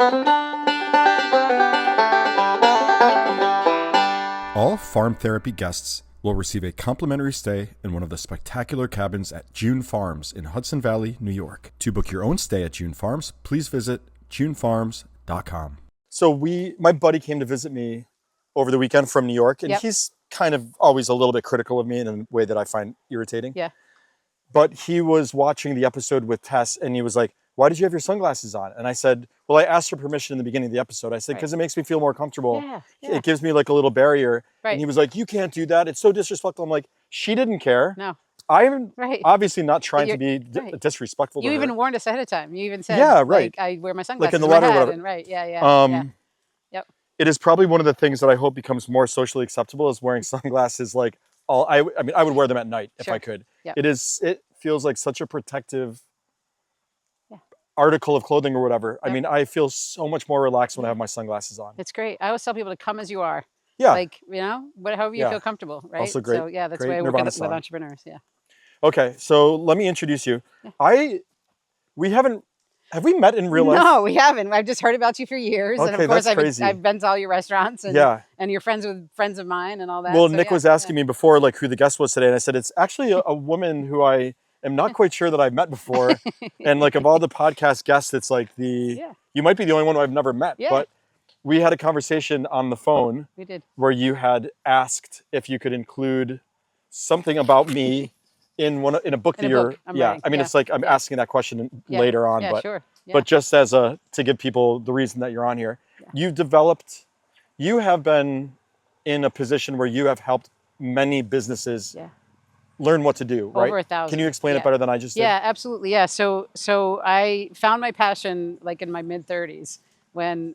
All Farm Therapy guests will receive a complimentary stay in one of the spectacular cabins at June Farms in Hudson Valley, New York. To book your own stay at June Farms, please visit junefarms.com. So my buddy came to visit me over the weekend from New York, and he's kind of always a little bit critical of me in a way that I find irritating. Yeah. But he was watching the episode with Tess, and he was like, "Why did you have your sunglasses on?" And I said, "Well, I asked her permission in the beginning of the episode." I said, "Because it makes me feel more comfortable. It gives me like a little barrier." And he was like, "You can't do that. It's so disrespectful." I'm like, "She didn't care." No. I'm obviously not trying to be disrespectful You to even her. warned us ahead of time. You even said, right. like, I wear my sunglasses Like in the in my letter or head, whatever. And Yep. It is probably one of the things that I hope becomes more socially acceptable is wearing sunglasses. Like I mean, I would wear them at night if I could. Yep. It feels like such a protective article of clothing or whatever. I mean, I feel so much more relaxed when I have my sunglasses on. It's great. I always tell people to come as you are. Yeah. Like, however you feel comfortable, right? Also great. So that's great why I work Nirvana with song. entrepreneurs. Yeah. Okay, so let me introduce you. Have we met in real life? No, we haven't. I've just heard about you for years. Okay, and of course crazy. I've been to all your restaurants and you're friends with friends of mine and all that. Well, Nick was asking me before like who the guest was today, and I said it's actually a woman who I am not quite sure that I've met before. And like of all the podcast guests, it's like you might be the only one who I've never met. But we had a conversation on the phone. We did. Where you had asked if you could include something about me in a book that you're writing. I mean it's like I'm asking that question later on, but sure. But just as to give people the reason that you're on here. You have been in a position where you have helped many businesses learn what to do, right? Over 1,000. Can you explain it better than I just did? Yeah, absolutely. Yeah. So I found my passion like in my mid-30s when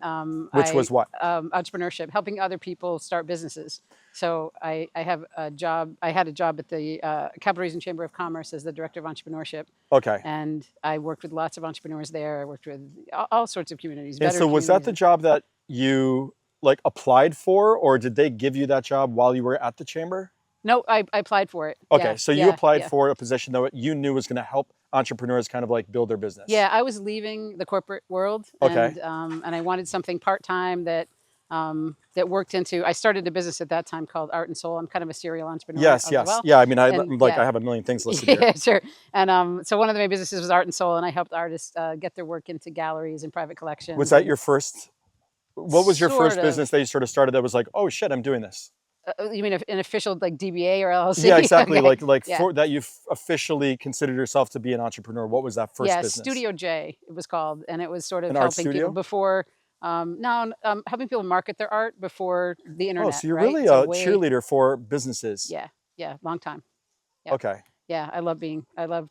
Which was what? Entrepreneurship, helping other people start businesses. So I have a job. I had a job at the Capital Region Chamber of Commerce as the director of entrepreneurship. Okay. And I worked with lots of entrepreneurs there. I worked with all sorts of communities. And so was that the job that you like applied for, or did they give you that job while you were at the chamber? No, I applied for it. Okay, so you applied for a position that you knew was going to help entrepreneurs kind of like build their business. Yeah, I was leaving the corporate world, and I wanted something part-time that worked into. I started a business at that time called Art and Soul. I'm kind of a serial entrepreneur. Yes. Well. Yeah, I mean, I have a million things listed here. Yeah, sure. And so one of my businesses was Art and Soul, and I helped artists get their work into galleries and private collections. Was that your first? What was your first business that you sort of started that was like, oh shit, I'm doing this? You mean an official like DBA or LLC? Yeah, exactly. For that you've officially considered yourself to be an entrepreneur. What was that first business? Studio J it was called, and it was sort of an helping people before. Helping people market their art before the internet. Oh, so you're really a cheerleader for businesses. Yeah, long time. Yeah. Okay. Yeah, I love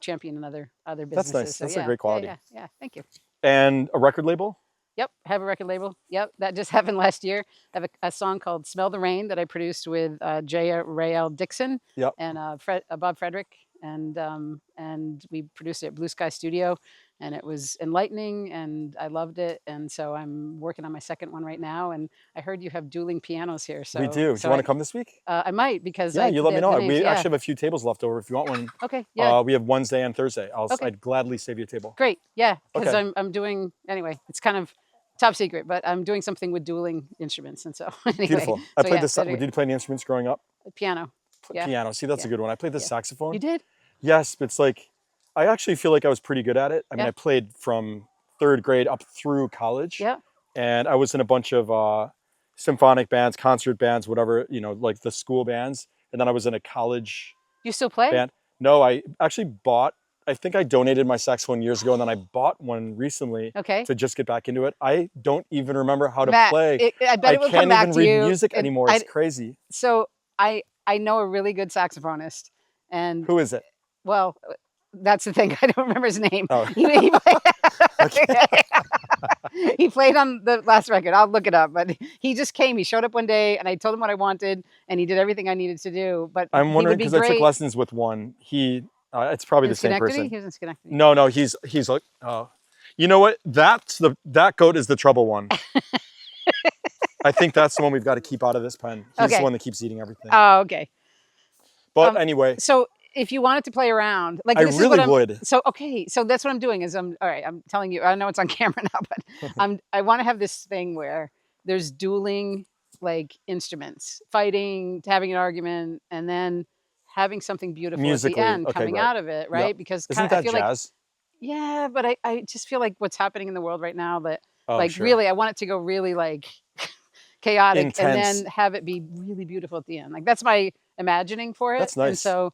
championing other businesses. That's nice. That's a great quality. Yeah, thank you. And a record label? Yep, have a record label. Yep, that just happened last year. I have a song called "Smell the Rain" that I produced with Jaya Rael Dixon and Bob Frederick, and we produced it at Blue Sky Studio, and it was enlightening, and I loved it, and so I'm working on my second one right now. And I heard you have dueling pianos here, so we do. Do you want to come this week? I might because you let me know. We actually have a few tables left over if you want one. Okay. Yeah. We have Wednesday and Thursday. I'd gladly save you a table. Great. Yeah, because I'm doing anyway. It's kind of top secret, but I'm doing something with dueling instruments, and so anyway. Beautiful. I played this. Did you play any instruments growing up? Piano. Piano. See, that's a good one. I played the saxophone. You did? Yes, but it's like I actually feel like I was pretty good at it. I mean, I played from 3rd grade up through college. Yeah. And I was in a bunch of symphonic bands, concert bands, whatever, like the school bands. And then I was in a college. You still play? Band. No, I actually I think I donated my saxophone years ago, and then I bought one recently to just get back into it. I don't even remember how to play. I bet it will come back to you. I can't even read music anymore. It's crazy. So I know a really good saxophonist. And who is it? Well, that's the thing. I don't remember his name. Oh. He played on the last record. I'll look it up. But he just came. He showed up one day, and I told him what I wanted, and he did everything I needed to do. But I'm wondering because I took lessons with one. It's probably the same person. He was in Schenectady. No, he's like, oh, you know what? That goat is the trouble one. I think that's the one we've got to keep out of this pen. He's the one that keeps eating everything. Oh, okay. But anyway. So if you wanted to play around, like I this really is what would. So okay, so that's what I'm doing. Is all right. I'm telling you. I know it's on camera now, but I want to have this thing where there's dueling like instruments, fighting, having an argument, and then having something beautiful at the Musically, end okay, coming right. out of it, Yep. right? Because Isn't I that feel like jazz? yeah, but I just feel like what's happening in the world right now that Oh, like sure. really I want it to go really like chaotic and Intense. then have it be really beautiful at the end. Like that's my imagining for it. That's And nice. so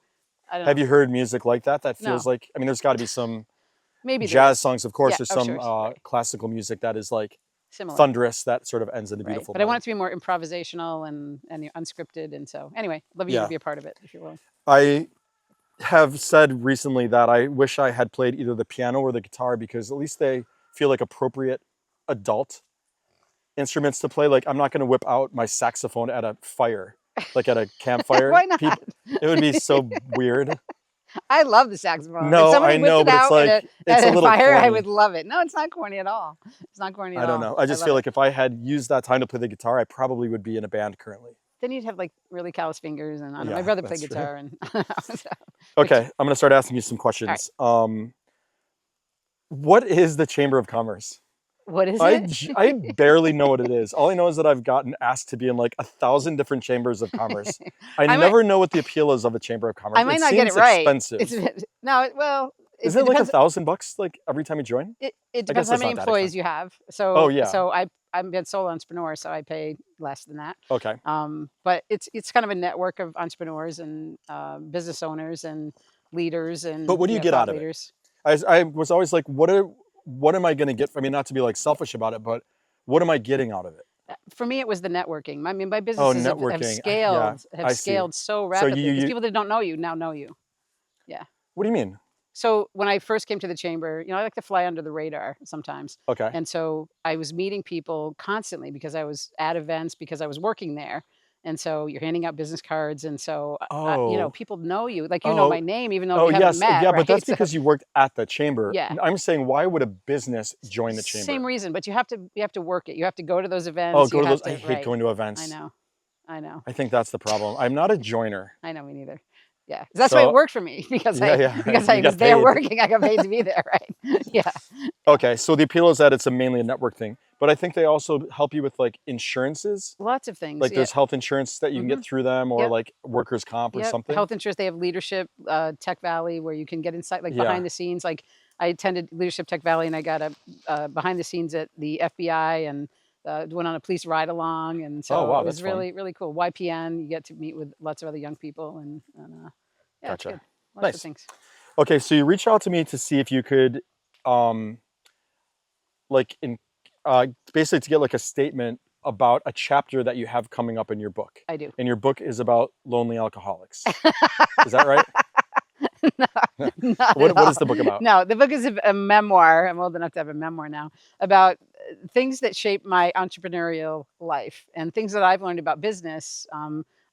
I don't Have know. you heard music like that? That No. feels like, I mean, there's got to be some Maybe there jazz is. songs, of course. Yeah, There's of some course, right. classical music that is like Similar. thunderous that sort of ends in a Right. beautiful But I want note. it to be more improvisational and unscripted. And so anyway, love you to be a part of it, if you will. I have said recently that I wish I had played either the piano or the guitar because at least they feel like appropriate adult instruments to play. Like I'm not going to whip out my saxophone at a fire, like at a campfire. Why not? It would be so weird. I love the saxophone. No, if somebody I whipped know, it but it's out like at it's a a little fire, I corny. would love it. No, it's not corny at all. It's not corny at all. I don't know. I just feel like if I had used that time to play the guitar, I probably would be in a band currently. Then you'd have like really callous fingers, and I don't know. Yeah, My brother played that's true. guitar, and so, Okay, I'm going to start asking you some questions. What is the Chamber of Commerce? what is it? I barely know what it is. All I know is that I've gotten asked to be in like 1,000 different chambers of commerce. I never know what the appeal is of a chamber of commerce. I might not get it seems right. Expensive. No, well, Isn't it like $1,000 like every time you join? It I depends guess how many that's not that employees you have. So Oh, yeah. So I'm a solo entrepreneur, so I pay less than that. Okay. But it's kind of a network of entrepreneurs and business owners and leaders and But what do you get out of leaders. it? I was always like, what am I going to get? I mean, not to be like selfish about it, but what am I getting out of it? For me, it was the networking. I mean, my businesses have scaled, scaled so rapidly because people that don't know you now know you. Yeah. What do you mean? So when I first came to the chamber, I like to fly under the radar sometimes. Okay. And so I was meeting people constantly because I was at events, because I was working there. And so you're handing out business cards. And so, people know you, like, know my name, even though we haven't met. Yeah, right? but that's because you worked at the chamber. Yeah. I'm saying, why would a business join the chamber? Same reason, but you have to work it. You have to go to those events. Oh, go to those. I hate going to events. I know. I think that's the problem. I'm not a joiner. I know, me neither. Yeah, that's why it worked for me because I was there working. I got paid to be there, right? Yeah. Okay, so the appeal is that it's mainly a network thing, but I think they also help you with like insurances. Lots of things. Like there's health insurance that you can get through them, or like workers' comp or something. Health insurance. They have Leadership Tech Valley where you can get inside, like behind the scenes. Like I attended Leadership Tech Valley and I got a behind the scenes at the FBI and went on a police ride along, and so it was really really cool. YPN, you get to meet with lots of other young people and yeah, gotcha. It's good. Lots of things. Okay, so you reached out to me to see if you could, basically to get like a statement about a chapter that you have coming up in your book. I do. And your book is about lonely alcoholics. Is that right? No, what is the book about? No, the book is a memoir. I'm old enough to have a memoir now about things that shape my entrepreneurial life and things that I've learned about business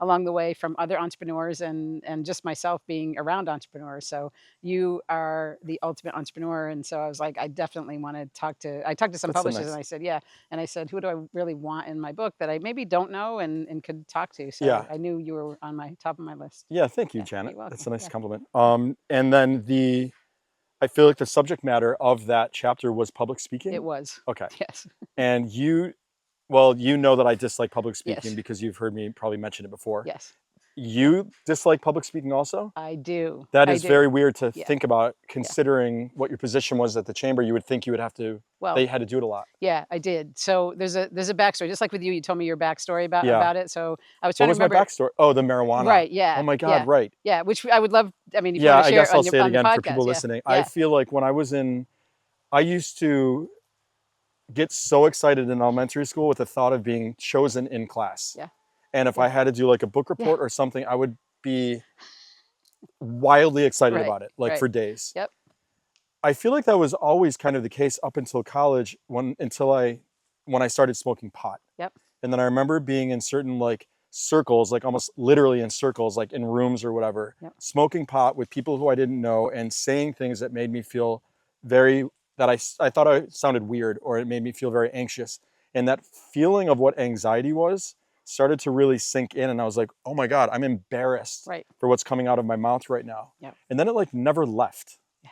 along the way from other entrepreneurs and just myself being around entrepreneurs. So you are the ultimate entrepreneur. And so I was like, I definitely want to talked to some publishers and I said, yeah. And I said, who do I really want in my book that I maybe don't know and could talk to? So I knew you were on my top of my list. Yeah, thank you, Janet. That's a nice compliment. And then I feel like the subject matter of that chapter was public speaking. It was. Okay. Yes. And you know that I dislike public speaking because you've heard me probably mention it before. Yes. You dislike public speaking also? I do. That is very weird to think about, considering what your position was at the chamber. You would think you would have to, they had to do it a lot. Yeah, I did. So there's a backstory. Just like with you, you told me your backstory about it. So I was trying to remember. What was my backstory? Oh, the marijuana. Right, yeah. Oh my God, right. Yeah, which I would love, I mean, if you want to share I guess I'll say it again podcast, for people listening. I feel like when I used to get so excited in elementary school with the thought of being chosen in class. Yeah. And if I had to do like a book report or something, I would be wildly excited about it, like for days. Yep. I feel like that was always kind of the case up until college when I started smoking pot. Yep. And then I remember being in certain like circles, like almost literally in circles, like in rooms or whatever, smoking pot with people who I didn't know and saying things that made me feel that I thought I sounded weird, or it made me feel very anxious. And that feeling of what anxiety was started to really sink in, and I was like, oh my God, I'm embarrassed Right. for what's coming out of my mouth right now. Yeah. And then it like never left. Yeah.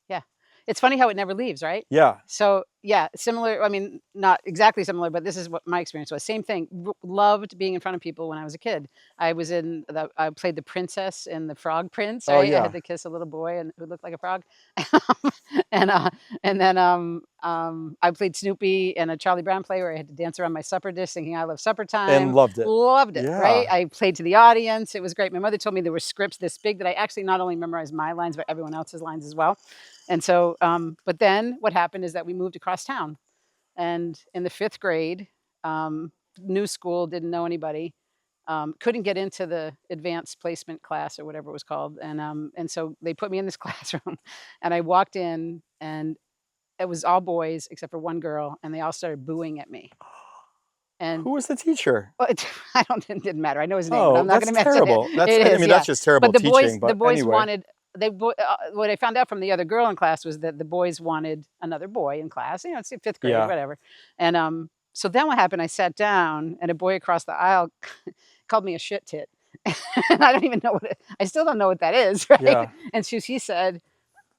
Yeah. It's funny how it never leaves, right? Yeah. So yeah, similar. I mean, not exactly similar, but this is what my experience was. Same thing. Loved being in front of people when I was a kid. I played the princess in the Frog Prince. Oh Right? I yeah. had to kiss a little boy and who looked like a frog, and then I played Snoopy in a Charlie Brown play where I had to dance around my supper dish singing "I Love Supper Time." And loved it. Loved it. Right? Yeah. I played to the audience. It was great. My mother told me there were scripts this big that I actually not only memorized my lines but everyone else's lines as well. And so, but then what happened is that we moved across town, and in the 5th grade, new school, didn't know anybody, couldn't get into the advanced placement class or whatever it was called, and so they put me in this classroom, and I walked in, and it was all boys except for one girl, and they all started booing at me. And Who was the teacher? well, it didn't matter. I know his name, but Oh, I'm not that's going to mention terrible. it. That's, It I is, mean, yeah. that's just terrible But teaching. But the boys anyway. wanted what I found out from the other girl in class was that the boys wanted another boy in class. You know, it's 5th grade, Yeah. whatever. And so then what happened? I sat down, and a boy across the aisle called me a shit tit. And I don't even know I still don't know what that is, right? Yeah. And she said,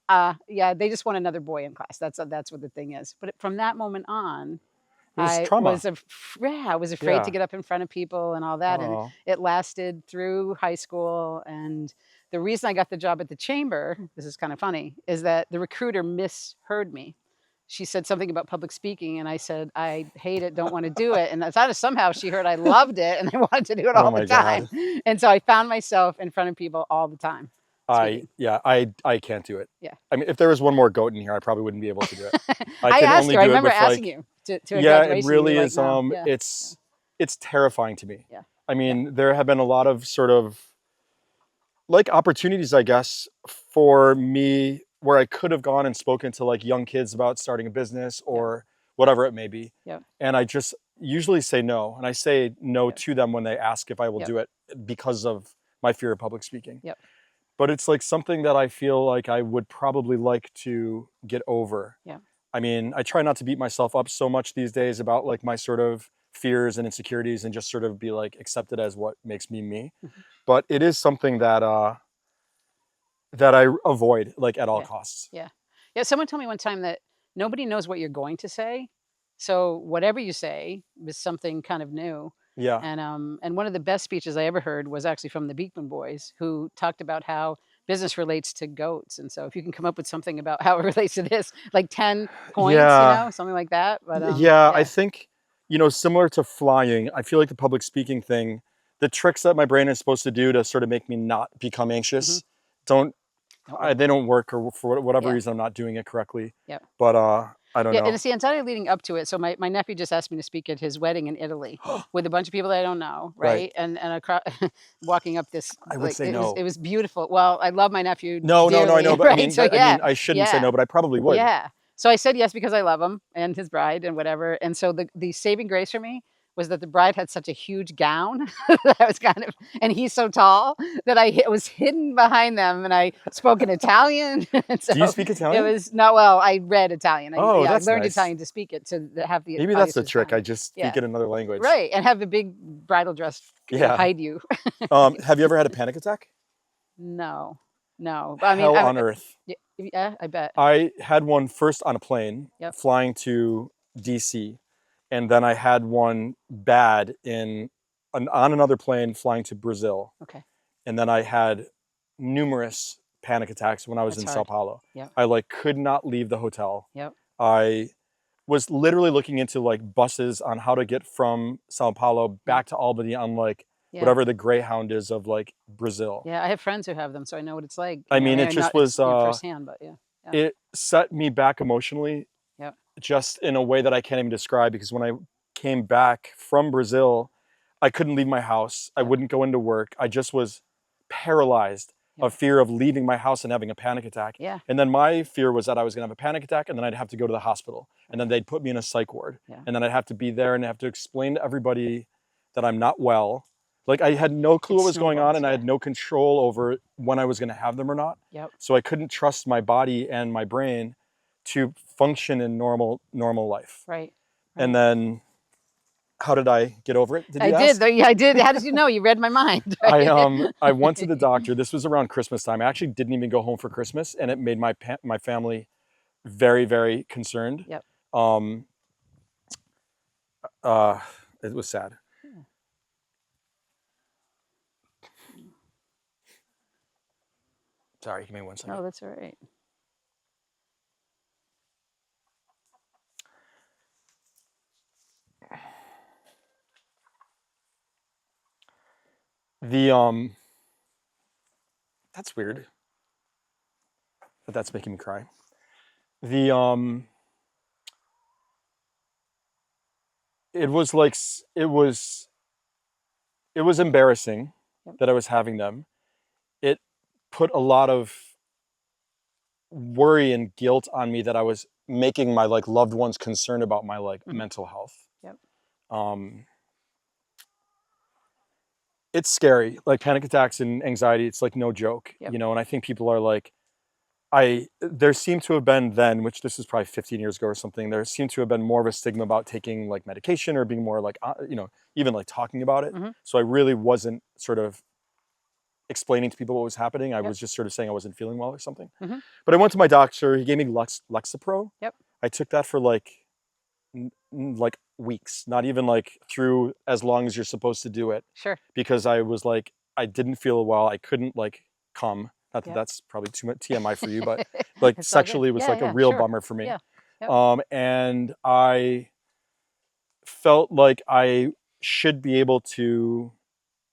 yeah, they just want another boy in class. That's what the thing is. But from that moment on, It was I trauma. was afraid Yeah. to get up in front of people and all that. And Oh. it lasted through high school. And the reason I got the job at the chamber, this is kind of funny, is that the recruiter misheard me. She said something about public speaking, and I said, I hate it, don't want to do it. And I thought somehow she heard I loved it and I wanted to do it Oh all my the time. God. And so I found myself in front of people all the time. I can't do it. Yeah. I mean, if there was one more goat in here, I probably wouldn't be able to do it. I can asked only her. I do it remember with, asking like, you to a yeah, graduation. it really You were is. like, no. Yeah. It's terrifying to me. Yeah. I mean, there have been a lot of sort of like opportunities, I guess, for me where I could have gone and spoken to like young kids about starting a business or whatever it may be. Yep. And I just usually say no. And I say no Yep. to them when they ask if I will Yep. do it because of my fear of public speaking. Yep. But it's like something that I feel like I would probably like to get over. Yeah. I mean, I try not to beat myself up so much these days about like my sort of fears and insecurities and just sort of be like accepted as what makes me me. Mhm. But it is something that that I avoid like at all Yeah. costs. Yeah. Yeah. Someone told me one time that nobody knows what you're going to say. So whatever you say is something kind of new. Yeah. And one of the best speeches I ever heard was actually from the Beekman boys, who talked about how business relates to goats. And so if you can come up with something about how it relates to this, like 10 points, Yeah. you know, something like that. But yeah, I think, you know, similar to flying, I feel like the public speaking thing, the tricks that my brain is supposed to do to sort of make me not become anxious, they don't work, or for whatever Yeah. reason I'm not doing it correctly. Yep. But I don't Yeah, know. and it's the anxiety leading up to it. So my nephew just asked me to speak at his wedding in Italy with a bunch of people that I don't know, right? Right. And across, walking up this, I would say no. It was beautiful. Well, I love my nephew. No, I dearly, know, but right? I mean, So, I shouldn't say no, but I probably would. Yeah. So I said yes because I love him and his bride and whatever. And so the saving grace for me was that the bride had such a huge gown that I was kind of, and he's so tall that I was hidden behind them, and I spoke in Italian. And so Do you speak Italian? it was not well. I read Italian. I that's learned nice. Italian to speak it to have the. Maybe that's the audiences trick. behind I me. just speak Yeah. in another language. Right, and have the big bridal dress hide you. Have you ever had a panic attack? No. But I mean, Hell on earth. Yeah, I bet. I had one first on a plane Yep. flying to DC, and then I had one bad on another plane flying to Brazil. Okay. And then I had numerous panic attacks when I was That's in Sao hard. Paulo. Yep. I like could not leave the hotel. Yep. I was literally looking into like buses on how to get from Sao Paulo back to Albany on like whatever the Greyhound is of like Brazil. Yeah, I have friends who have them, so I know what it's like. I mean, it just was firsthand, but yeah. It set me back emotionally. Yep. Just in a way that I can't even describe, because when I came back from Brazil, I couldn't leave my house. I wouldn't go into work. I just was paralyzed of fear of leaving my house and having a panic attack. Yeah. And then my fear was that I was going to have a panic attack, and then I'd have to go to the hospital, and then they'd put me in a psych ward, and then I'd have to be there and have to explain to everybody that I'm not well. Like I had no clue what was going on, and I had no control over when I was going to have them or not. Yep. So I couldn't trust my body and my brain to function in normal life. Right. And then how did I get over it? Did you I ask? did. Yeah, I did. How did you know? You read my mind. Right? I went to the doctor. This was around Christmas time. I actually didn't even go home for Christmas, and it made my family very, very concerned. Yep. It was sad. Yeah. Sorry, give me 1 second. Oh, that's all right. That's weird. But that's making me cry. It was like, it was embarrassing that I was having them. It put a lot of worry and guilt on me that I was making my like loved ones concerned about my like mental health. Yep. It's scary, like panic attacks and anxiety. It's like no joke, you know. And I think people are like, there seemed to have been then, which this is probably 15 years ago or something. There seemed to have been more of a stigma about taking like medication or being more like, you know, even like talking about it. So I really wasn't sort of explaining to people what was happening. I was just sort of saying I wasn't feeling well or something. But I went to my doctor. He gave me Lexapro. Yep. I took that for like weeks, not even like through as long as you're supposed to do it. Sure. Because I was like, I didn't feel well. I couldn't like come. Not that that's probably too much TMI for you, but like sexually it was like a real bummer for me. Yeah. Yep. And I felt like I should be able to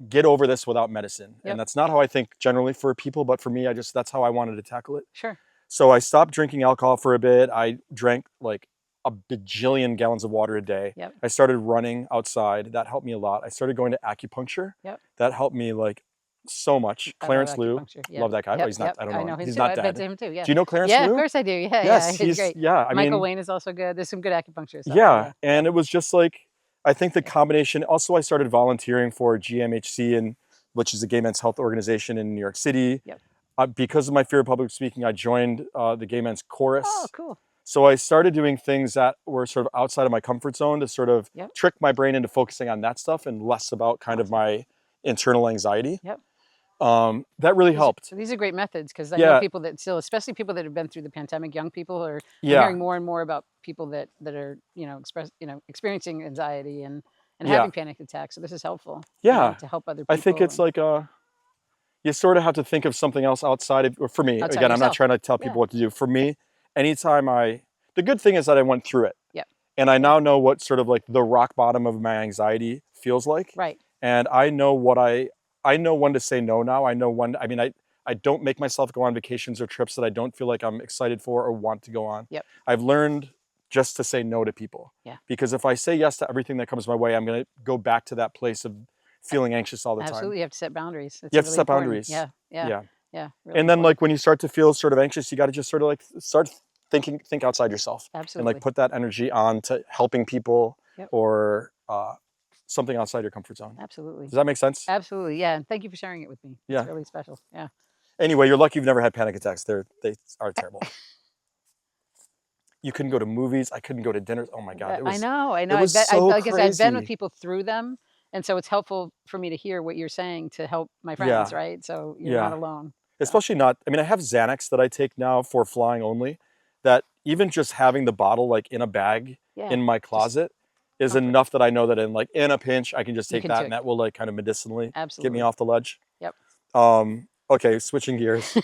get over this without medicine. And that's not how I think generally for people, but for me, that's how I wanted to tackle it. Sure. So I stopped drinking alcohol for a bit. I drank like a bajillion gallons of water a day. Yep. I started running outside. That helped me a lot. I started going to acupuncture. Yep. that helped me like so much. Clarence Liu, love that guy. Yep. Oh, he's not. I don't know. He's too. not I've dead. been to him too. Yeah. Do you know Clarence Yeah, Liu? of course I do. Yeah, yes, he's great. Yeah, I Michael mean, Wayne is also good. There's some good acupuncture stuff. Yeah, and it was just like, I think the combination. Also, I started volunteering for GMHC, which is a gay men's health organization in New York City. Yep. Because of my fear of public speaking, I joined the gay men's chorus. Oh, cool. So I started doing things that were sort of outside of my comfort zone to sort of trick my brain into focusing on that stuff and less about kind of my internal anxiety. Yep. That really helped. These are great methods because I know people that still, especially people that have been through the pandemic, young people are hearing more and more about people that are experiencing anxiety and having panic attacks. So this is helpful. Yeah, to help other people. I think it's like you sort of have to think of something else outside of, or for me, again, I'm not trying to tell people what to do. For me, anytime the good thing is that I went through it. Yeah. And I now know what sort of like the rock bottom of my anxiety feels like. Right. And I know I know when to say no now. I know when, I don't make myself go on vacations or trips that I don't feel like I'm excited for or want to go on. Yep. I've learned just to say no to people. Yeah. Because if I say yes to everything that comes my way, I'm going to go back to that place of feeling anxious all the time. Absolutely. You have to set boundaries. You have to set boundaries. Yeah. Yeah. Really and then like when you start to feel sort of anxious, you got to just sort of like start think outside yourself. Absolutely. And like put that energy on to helping people or something outside your comfort zone. Absolutely. Does that make sense? Absolutely. Yeah. And thank you for sharing it with me. Yeah. It's really special. Yeah. Anyway, you're lucky you've never had panic attacks. They are terrible. You couldn't go to movies. I couldn't go to dinners. Oh my God. I know. It was so crazy. I've been with people through them. And so it's helpful for me to hear what you're saying to help my friends, right? So you're not alone. Especially not, I have Xanax that I take now for flying only, that even just having the bottle like in a bag in my closet is enough that I know that in a pinch, I can just take that and that will like kind of medicinally get me off the ledge. Yep. Okay, switching gears.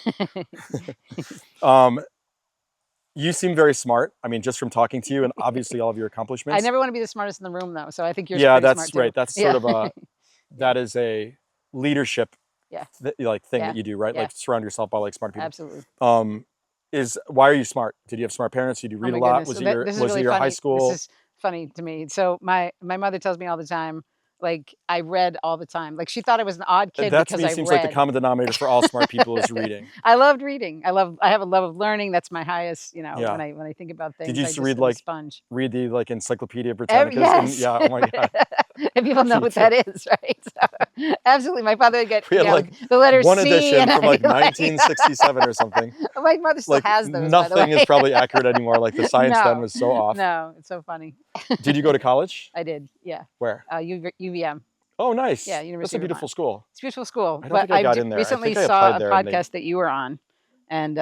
You seem very smart. Just from talking to you and obviously all of your accomplishments. I never want to be the smartest in the room though. So I think you're that's smart right. Too. That's sort of that is a leadership thing that you do, right? Like surround yourself by like smart people. Absolutely. Why are you smart? Did you have smart parents? Did you read a lot? Was it your high school? This is funny to me. So my mother tells me all the time, like I read all the time. Like she thought I was an odd kid that because to me seems like the common denominator for all smart people is reading. I loved reading. I have a love of learning. That's my highest, when I think about things. Did you used to read the Encyclopedia Britannica? Yes. Yeah, oh my God. And people know what that is, right? So, absolutely. My father would get like the letter one C edition and from like like, 1967 or something. my mother still Like has those, by the way. nothing is probably accurate anymore. Like the science then was so off. No, it's so funny. Did you go to college? I did, yeah. Where? UVM. Oh, nice. Yeah, That's University a of beautiful Vermont. school. It's a beautiful school. I don't think I got in there. I recently think I saw applied a there and podcast that you were on, and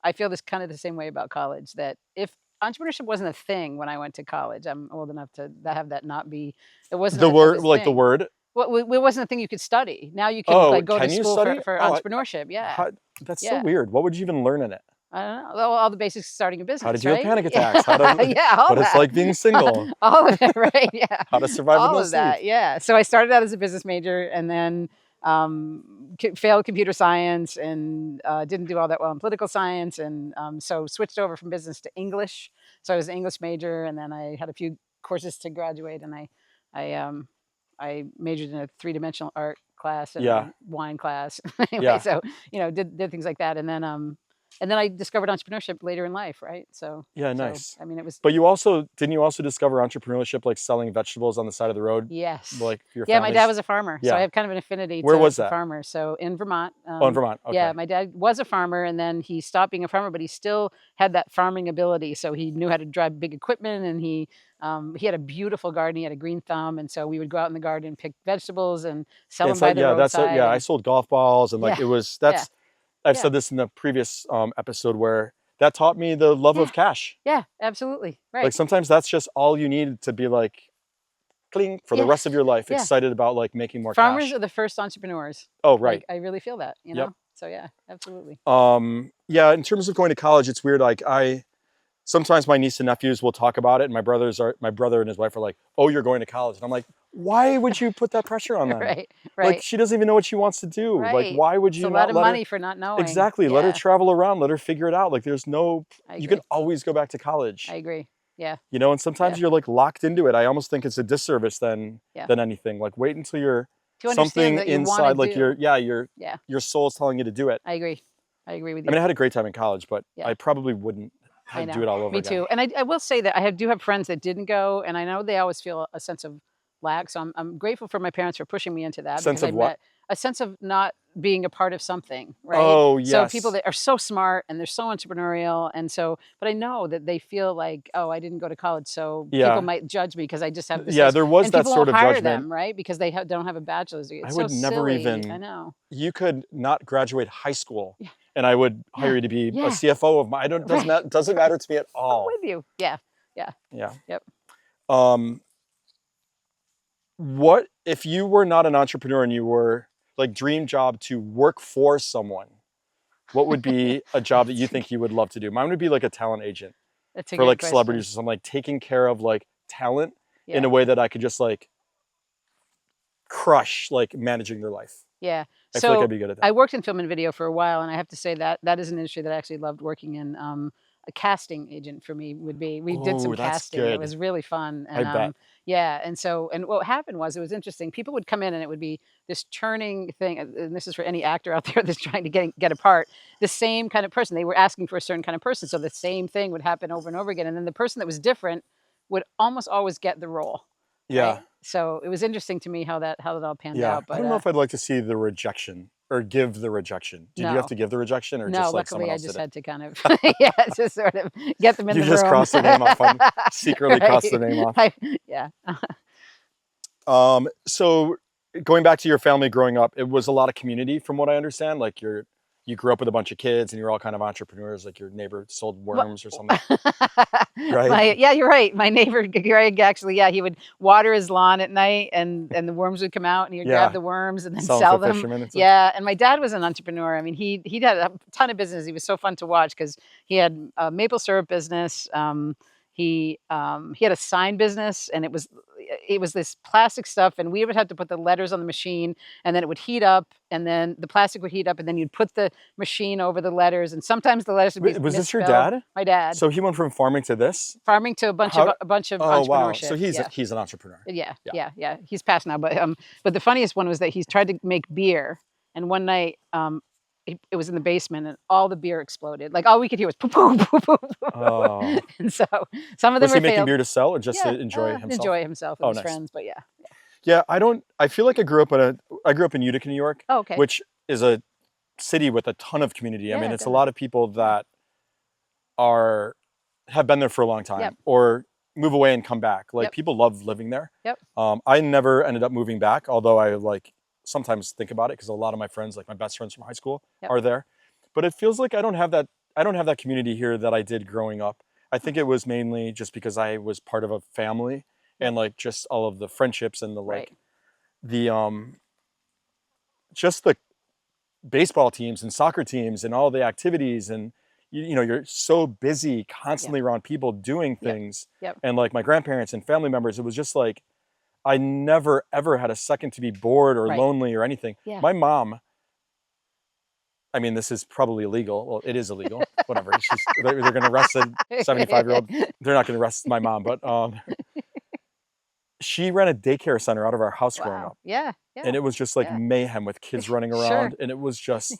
I feel this kind of the same way about college, that if entrepreneurship wasn't a thing when I went to college, I'm old enough to have that not be, it wasn't The a word, thing. like the word? Well, it wasn't a thing you could study. Now you can Oh, like go can to you school study? for Oh, entrepreneurship. Yeah. That's so weird. What would you even learn in it? I don't know. All the basics of starting a business. How to deal right? with panic attacks. How to, yeah, all what that. it's like being single. all of it, right? Yeah. How to survive with all no of that. sleep. Yeah. So I started out as a business major, and then failed computer science, and didn't do all that well in political science, and so switched over from business to English. So I was an English major, and then I had a few courses to graduate, and I majored in a three-dimensional art class and a wine class. Anyway, so did things like that, and then I discovered entrepreneurship later in life, right? So nice. I mean, it was. But didn't you also discover entrepreneurship, like selling vegetables on the side of the road? Yes. Like your my dad was a farmer, so Yeah. I have kind of an affinity Where was to that? farmers. So in Vermont. Oh, in Vermont. Okay. Yeah, my dad was a farmer, and then he stopped being a farmer, but he still had that farming ability. So he knew how to drive big equipment, and he had a beautiful garden. He had a green thumb, and so we would go out in the garden and pick vegetables and sell them by the roadside. I sold golf balls, and like Yeah. it was that's. I've said this in the previous episode where that taught me the love of cash. Yeah, absolutely. Right. Like sometimes that's just all you need to be like, cling for the rest of your life, excited about like making more Farmers cash. are the first entrepreneurs. Oh, right. I really feel that, you know? So yeah, absolutely. Yeah, in terms of going to college, it's weird. Like sometimes my niece and nephews will talk about it, and my brother and his wife are like, "Oh, you're going to college," and I'm like, "Why would you put that pressure on them?" Right. Like she doesn't even know what she wants to do. Right. Like why would you? It's a lot of money for not knowing. Exactly. Let her travel around. Let her figure it out. Like there's no. You can always go back to college. I agree. Yeah. You know, and sometimes you're like locked into it. I almost think it's a disservice than anything. Like wait until you're something inside, like your soul's telling you to do it. I agree. I agree with you. I mean, I had a great time in college, but I probably wouldn't do it all over again. Me too. And I will say that I do have friends that didn't go, and I know they always feel a sense of lack. So I'm grateful for my parents for pushing me into that. Sense of what? A sense of not being a part of something, right? Oh, yes. So people that are so smart and they're so entrepreneurial, and so, but I know that they feel like, oh, I didn't go to college, so people might judge me because I just have this. Yeah, there was that sort of hire judgment, them, right? Because they don't have a bachelor's degree. It's I would so never silly. even. I know. You could not graduate high school, and I would hire you to be a CFO of my. Doesn't matter to me at all. I'm with you. Yeah. Yep. What if you were not an entrepreneur and you were like dream job to work for someone? What would be a job that you think you would love to do? Mine would be like a talent agent for like celebrities or something, like taking care of like talent in a way that I could just like crush, like managing their life. Yeah. I feel like I'd be good at that. I worked in film and video for a while, and I have to say that is an industry that I actually loved working in. A casting agent for me would be, we did some casting. Good. It was really fun. And, I bet. Yeah. And so, and what happened was, it was interesting. People would come in and it would be this churning thing. And this is for any actor out there that's trying to get a part, the same kind of person. They were asking for a certain kind of person. So the same thing would happen over and over again. And then the person that was different would almost always get the role. Yeah. Right? So it was interesting to me how that all panned out. But I don't know if I'd like to see the rejection or give the rejection. Did you have to give the rejection, or just like someone else did it? Luckily I just had to kind of, just sort of get them in the room. You just crossed their name off, secretly crossed their name off. Yeah. So going back to your family growing up, it was a lot of community from what I understand. Like you grew up with a bunch of kids and you were all kind of entrepreneurs, like your neighbor sold worms or something. Right? You're right. My neighbor Greg, actually, he would water his lawn at night, and the worms would come out, and he would grab the worms and then sell them. Yeah. And my dad was an entrepreneur. I mean, he had a ton of business. He was so fun to watch because he had a maple syrup business. He had a sign business, and it was this plastic stuff, and we would have to put the letters on the machine, and then it would heat up, and then the plastic would heat up, and then you'd put the machine over the letters, and sometimes the letters would be Was this your misspelled. dad? My dad. So he went from farming to this? Farming to a bunch of entrepreneurship. Wow. So he's an entrepreneur. Yeah. He's passed now, but the funniest one was that he's tried to make beer, and one night it was in the basement, and all the beer exploded. Like all we could hear was poof, poof, poof, poof. Oh. And so some of them was he were making failed. beer to sell or just to enjoy himself? Enjoy himself and his nice. friends, but yeah. Yeah, I feel like I grew up in Utica, New York, Oh, okay. which is a city with a ton of community. I Yeah, mean, it's a definitely. lot of people that have been there for a long time Yep. or move away and come back. Like Yep. people love living there. Yep. I never ended up moving back, although I like sometimes think about it because a lot of my friends, like my best friends from high school, Yep. are there. But it feels like I don't have that community here that I did growing up. I think it was mainly just because I was part of a family and like just all of the friendships and the like Right. the just the baseball teams and soccer teams and all the activities and you know you're so busy constantly around people doing Yep. things. Yep. And like my grandparents and family members, it was just like I never ever had a second to be bored or Right. lonely or anything. Yeah. My mom, I mean, this is probably illegal. Well, it is illegal. Whatever. They're going to arrest a 75-year-old. They're not going to arrest my mom, but she ran a daycare center out of our house growing Wow. up. Yeah. Yeah. And it was just like Yeah. mayhem with kids running Sure. around. And it was just,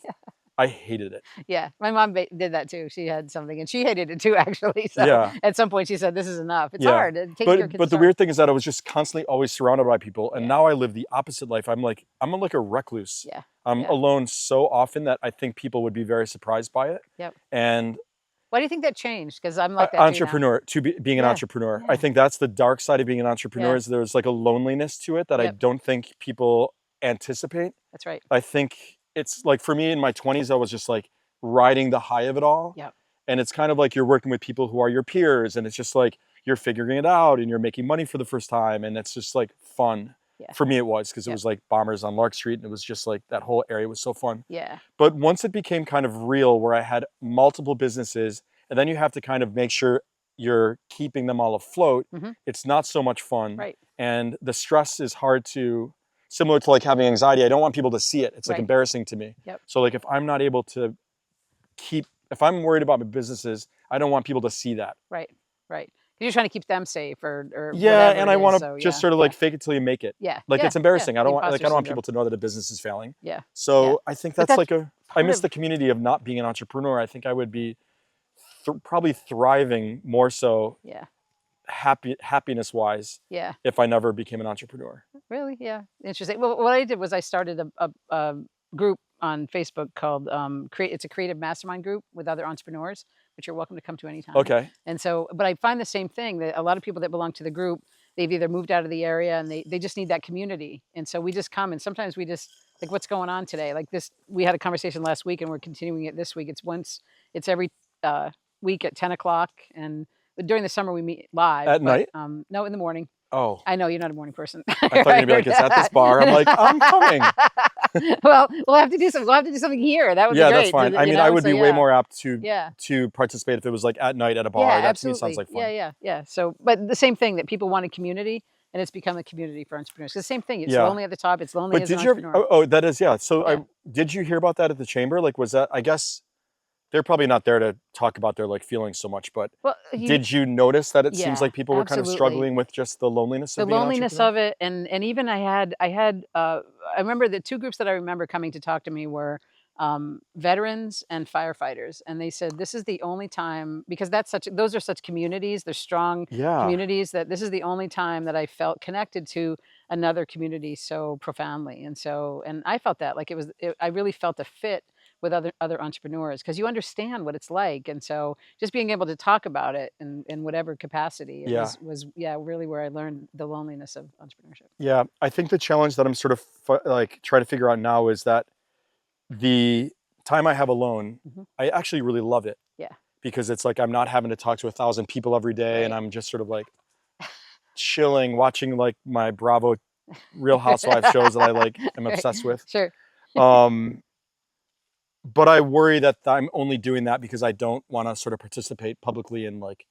I hated it. Yeah, my mom did that too. She had something, and she hated it too, actually. So Yeah. at some point, she said, "This is enough. It's Yeah. hard. Taking care of kids But is the hard." weird thing is that I was just constantly always surrounded by people. And Yeah. now I live the opposite life. I'm like a recluse. Yeah. I'm Yeah. alone so often that I think people would be very surprised by it. Yep. And Why do you think that changed? Because I'm like that too now. entrepreneur being an Yeah. entrepreneur. Yeah. I think that's the dark side of being an entrepreneur Yeah. is there's like a loneliness to it that I Yep. don't think people anticipate. That's right. I think it's like for me in my 20s, I was just like riding the high of it all. Yep. And it's kind of like you're working with people who are your peers and it's just like you're figuring it out and you're making money for the first time and it's just like fun. Yeah. For me it was because it Yep. was like Bombers on Lark Street and it was just like that whole area was so fun. Yeah. But once it became kind of real where I had multiple businesses and then you have to kind of make sure you're keeping them all afloat, Mhm. it's not so much fun. Right. And the stress is hard to, similar to like having anxiety, I don't want people to see it. It's like Right. embarrassing to me. Yep. So like if I'm not able to if I'm worried about my businesses, I don't want people to see that. Right. Right. 'Cause you're trying to keep them safe or Yeah, whatever and it I is, want to so, just yeah, sort of like yeah. fake it till you make it. Yeah. Like Yeah. it's embarrassing. Yeah. I don't want Imposter syndrome. people to know that a business is failing. Yeah. So Yeah. I think But that's that's like I part miss of- the community of not being an entrepreneur. I think I would be probably thriving more so Yeah. happiness wise Yeah. if I never became an entrepreneur. Really? Yeah. Interesting. Well, what I did was I started a group on Facebook called it's a creative mastermind group with other entrepreneurs, which you're welcome to come to anytime. Okay. And so, but I find the same thing that a lot of people that belong to the group, they've either moved out of the area and they just need that community. And so we just come and sometimes we just like, what's going on today? Like this, we had a conversation last week and we're continuing it this week. It's every week at 10 o'clock. And during the summer we meet live. At night? No, in the morning. Oh, I know you're not a morning person. I thought you were gonna be like, it's at this bar. I'm like, I'm coming. Well, we'll have to do something here. That would be great. That's fine. I mean, I would be way more apt to participate if it was like at night at a bar. Yeah, That absolutely. to me sounds like fun. Yeah. So, but the same thing that people want a community, and it's become a community for entrepreneurs. 'Cause the same thing. It's lonely at the top. It's lonely But as an did you entrepreneur. oh, that is, yeah. So Yeah. did you hear about that at the chamber? Like, was that, I guess they're probably not there to talk about their like feelings so much, but Well, did you notice that it seems Yeah, like people were kind of absolutely. struggling with just the loneliness the of being an loneliness entrepreneur? of it, and even I remember the two groups that I remember coming to talk to me were veterans and firefighters, and they said this is the only time, because those are such communities, they're strong Yeah. communities, that this is the only time that I felt connected to another community so profoundly. And I felt that like I really felt a fit with other entrepreneurs because you understand what it's like, and so just being able to talk about it in whatever capacity Yeah. was really where I learned the loneliness of entrepreneurship. Yeah. I think the challenge that I'm sort of like trying to figure out now is that the time I have alone, Mhm. I actually really love it. Yeah. Because it's like I'm not having to talk to 1,000 people every day, and Right. I'm just sort of like chilling, watching like my Bravo Real Housewives shows that I like am Right. obsessed with. Sure. But I worry that I'm only doing that because I don't want to sort of participate publicly in like,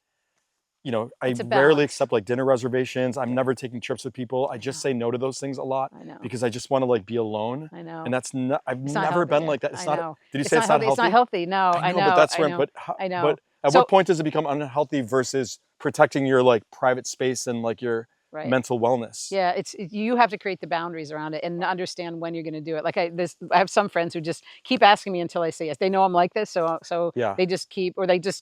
I It's a rarely balance. accept like dinner reservations. I'm Yeah. never taking trips with people. I just say no to those things a lot I know. because I just want to like be alone. I know. And that's not, I've It's not never healthy, been yeah. like that. It's I not, know. did you say it's not healthy? It's not healthy. No, I know. But that's I where, know. but, I know. but at So- what point does it become unhealthy versus protecting your like private space and like your Right. mental wellness? Yeah, you have to create the boundaries around it and understand when you're going to do it. Like I have some friends who just keep asking me until I say yes. They know I'm like this, so Yeah. they just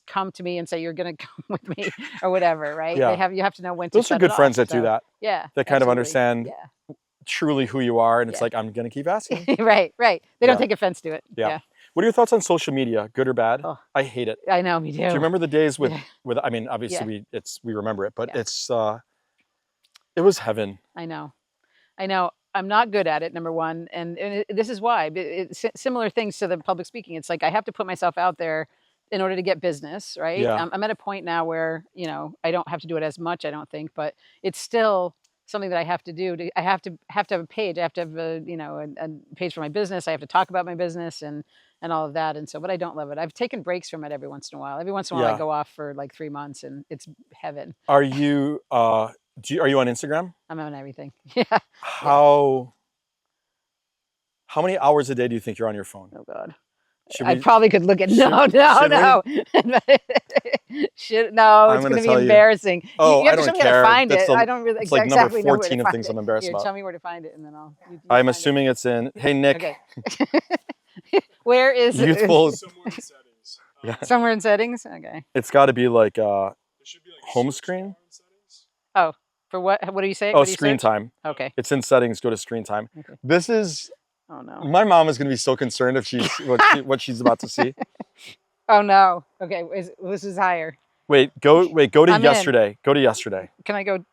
come to me and say you're going to come with me or whatever, right? Yeah. You have to know when to Those are shut good it friends off, that do so, that. Yeah. That kind of absolutely. understand Yeah. truly who you are, and it's Yeah. like, I'm gonna keep asking. Right. They don't Yeah. take offense to it. Yeah. What are your thoughts on social media, good or bad? Oh, I hate it. I know, me too. Do you remember the days with Yeah. I mean, obviously Yeah. we remember it, but Yeah. it was heaven. I know. I'm not good at it, number one, and this is why. Similar things to the public speaking. It's like I have to put myself out there in order to get business, right? Yeah. I'm at a point now where I don't have to do it as much, I don't think, but it's still something that I have to do. I have to have a page. I have to have a page for my business. I have to talk about my business and all of that. And so, but I don't love it. I've taken breaks from it every once in a while. Every once in a while, I Yeah. go off for like 3 months, and it's heaven. Are you are you on Instagram? I'm on everything. Yeah. How many hours a day do you think you're on your phone? Oh God. Should I we, probably could look at no. should No. I'm It's gonna going to be tell you. embarrassing. Oh, You I have to show don't me where care. to find That's it. I don't really it's like number exactly know where to 14 of find things it. I'm embarrassed Here, about. tell me where to find it, and then you I'm find it. assuming it's in. Hey Nick. Okay. Where is it? Youthful. Somewhere in settings. Yeah. Somewhere in settings. Okay. It's got to be like There should be like home search screen. bar in settings. Oh, for what? What do you say? Oh, What do you screen search? time. Okay. It's in settings. Go to screen time. Okay. This is. Oh no. My mom is going to be so concerned if she's what she's about to see. Oh no. Okay. This is higher. Wait, go to I'm yesterday. in. Go to yesterday. Can I go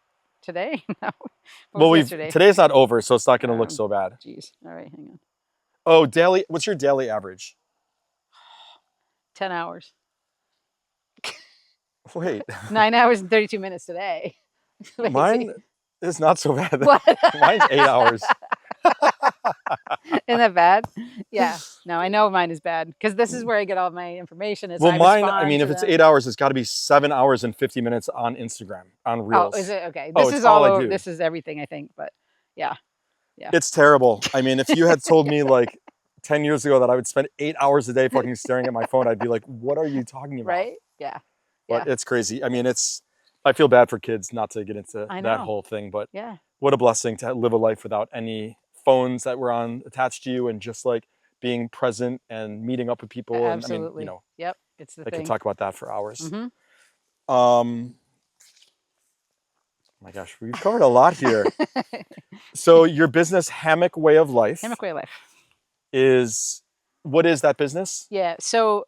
today? No. What Well, was yesterday? today's not over, so it's not going to look so bad. Jeez. All right. Hang on. Oh, daily. What's your daily average? 10 hours. Wait, 9 hours and 32 minutes today. mine is not so bad. What? Mine's 8 hours. Isn't that bad? Yeah. No, I know mine is bad because this is where I get all my information. Well, mine. I respond mean, to if it's them. 8 hours, it's got to be 7 hours and 50 minutes on Instagram on Reels. Oh, is it okay? Oh, This it's is all I over. do. This is everything, I think. But yeah. It's terrible. I mean, if you had told me like 10 years ago that I would spend 8 hours a day fucking staring at my phone, I'd be like, what are you talking about? Right? Yeah. But it's crazy. I mean, I feel bad for kids not to get into I that know. whole thing, but Yeah. what a blessing to live a life without any phones that were attached to you and just like being present and meeting up with people. Absolutely. And I mean, Yep. It's the I thing. could talk about that for hours. Mm-hmm. Oh my gosh, we've covered a lot here. So your business, Hammock Way of Life, Hammock Way of Life. what is that business? Yeah. So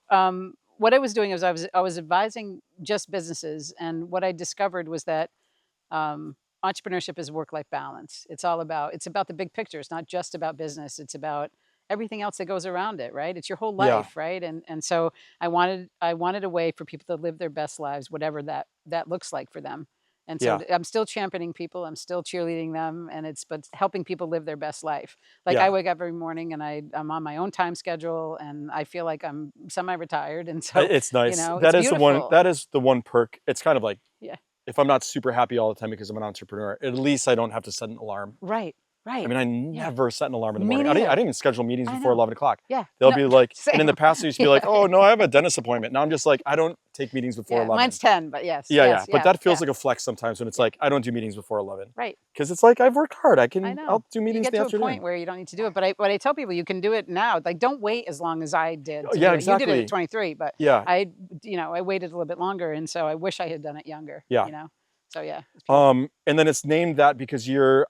what I was doing is I was advising just businesses, and what I discovered was that entrepreneurship is work-life balance. It's about the big picture. It's not just about business. It's about everything else that goes around it, right? It's your whole Yeah. life, right? And so I wanted a way for people to live their best lives, whatever that looks like for them. And so Yeah. I'm still championing people. I'm still cheerleading them, but helping people live their best life. Like Yeah. I wake up every morning and I'm on my own time schedule, and I feel like I'm semi-retired. And so It's nice. it's beautiful. That is the one perk. It's kind of like, Yeah. if I'm not super happy all the time because I'm an entrepreneur, at least I don't have to set an alarm. Right. I mean, I never set an alarm in the Me morning. I neither. didn't even schedule meetings I before know. 11 o'clock. Yeah. They'll No, be like, same. and in the past, I used to be like, oh, no, I have a dentist appointment. Now I'm just like, I don't take meetings before Yeah, 11. mine's 10, but yes. Yeah, yes, yeah. But that feels yeah. like a flex sometimes when it's like, I don't do meetings before 11. Right. Because it's like, I've worked hard. I know. I'll do meetings You in the get to a afternoon. point where you don't need to do it. But I tell people you can do it now. Like, don't wait as long as I did. to Yeah, do it. exactly. You did it at 23, but Yeah. I waited a little bit longer, and so I wish I had done it younger. Yeah. So yeah. And then it's named that because your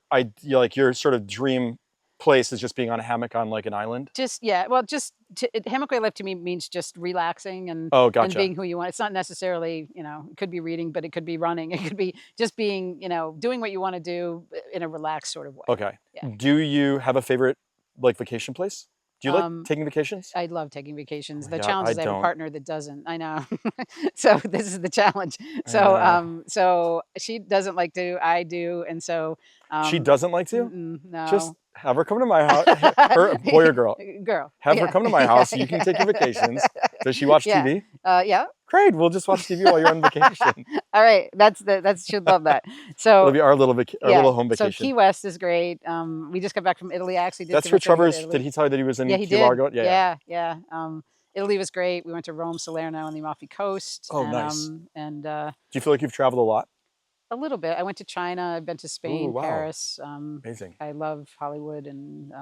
sort of dream place is just being on a hammock on like an island. Hammock Way of Life to me means just relaxing and Oh, gotcha. and being who you want. It's not necessarily, it could be reading, but it could be running. It could be just being, doing what you want to do in a relaxed sort of way. Okay. Yeah. Do you have a favorite like vacation place? Do you like taking vacations? I love taking vacations. Oh my The God, challenge is I I have a don't. partner that doesn't. I know. So this is the challenge. So know. so she doesn't like to. I do, and so She doesn't like to? No. Just have her come to my house. Her, boy or girl? Girl. Have her Yeah. come to my house so you can take your vacations. Does she watch Yeah. TV? Yeah. Great. We'll just watch TV while you're on vacation. All right. She'd love that. So It'll be our little home vacation. So Key West is great. We just got back from Italy. I actually did. That's some for extra work in Trevor's. Italy. Did he tell you that he was in Yeah, Key he did. Largo? Yeah. Italy was great. We went to Rome, Salerno, and the Amalfi Coast. Oh, and, nice. Do you feel like you've traveled a lot? A little bit. I went to China. I've been to Spain, Ooh, wow. Paris. Amazing. I love Hollywood, and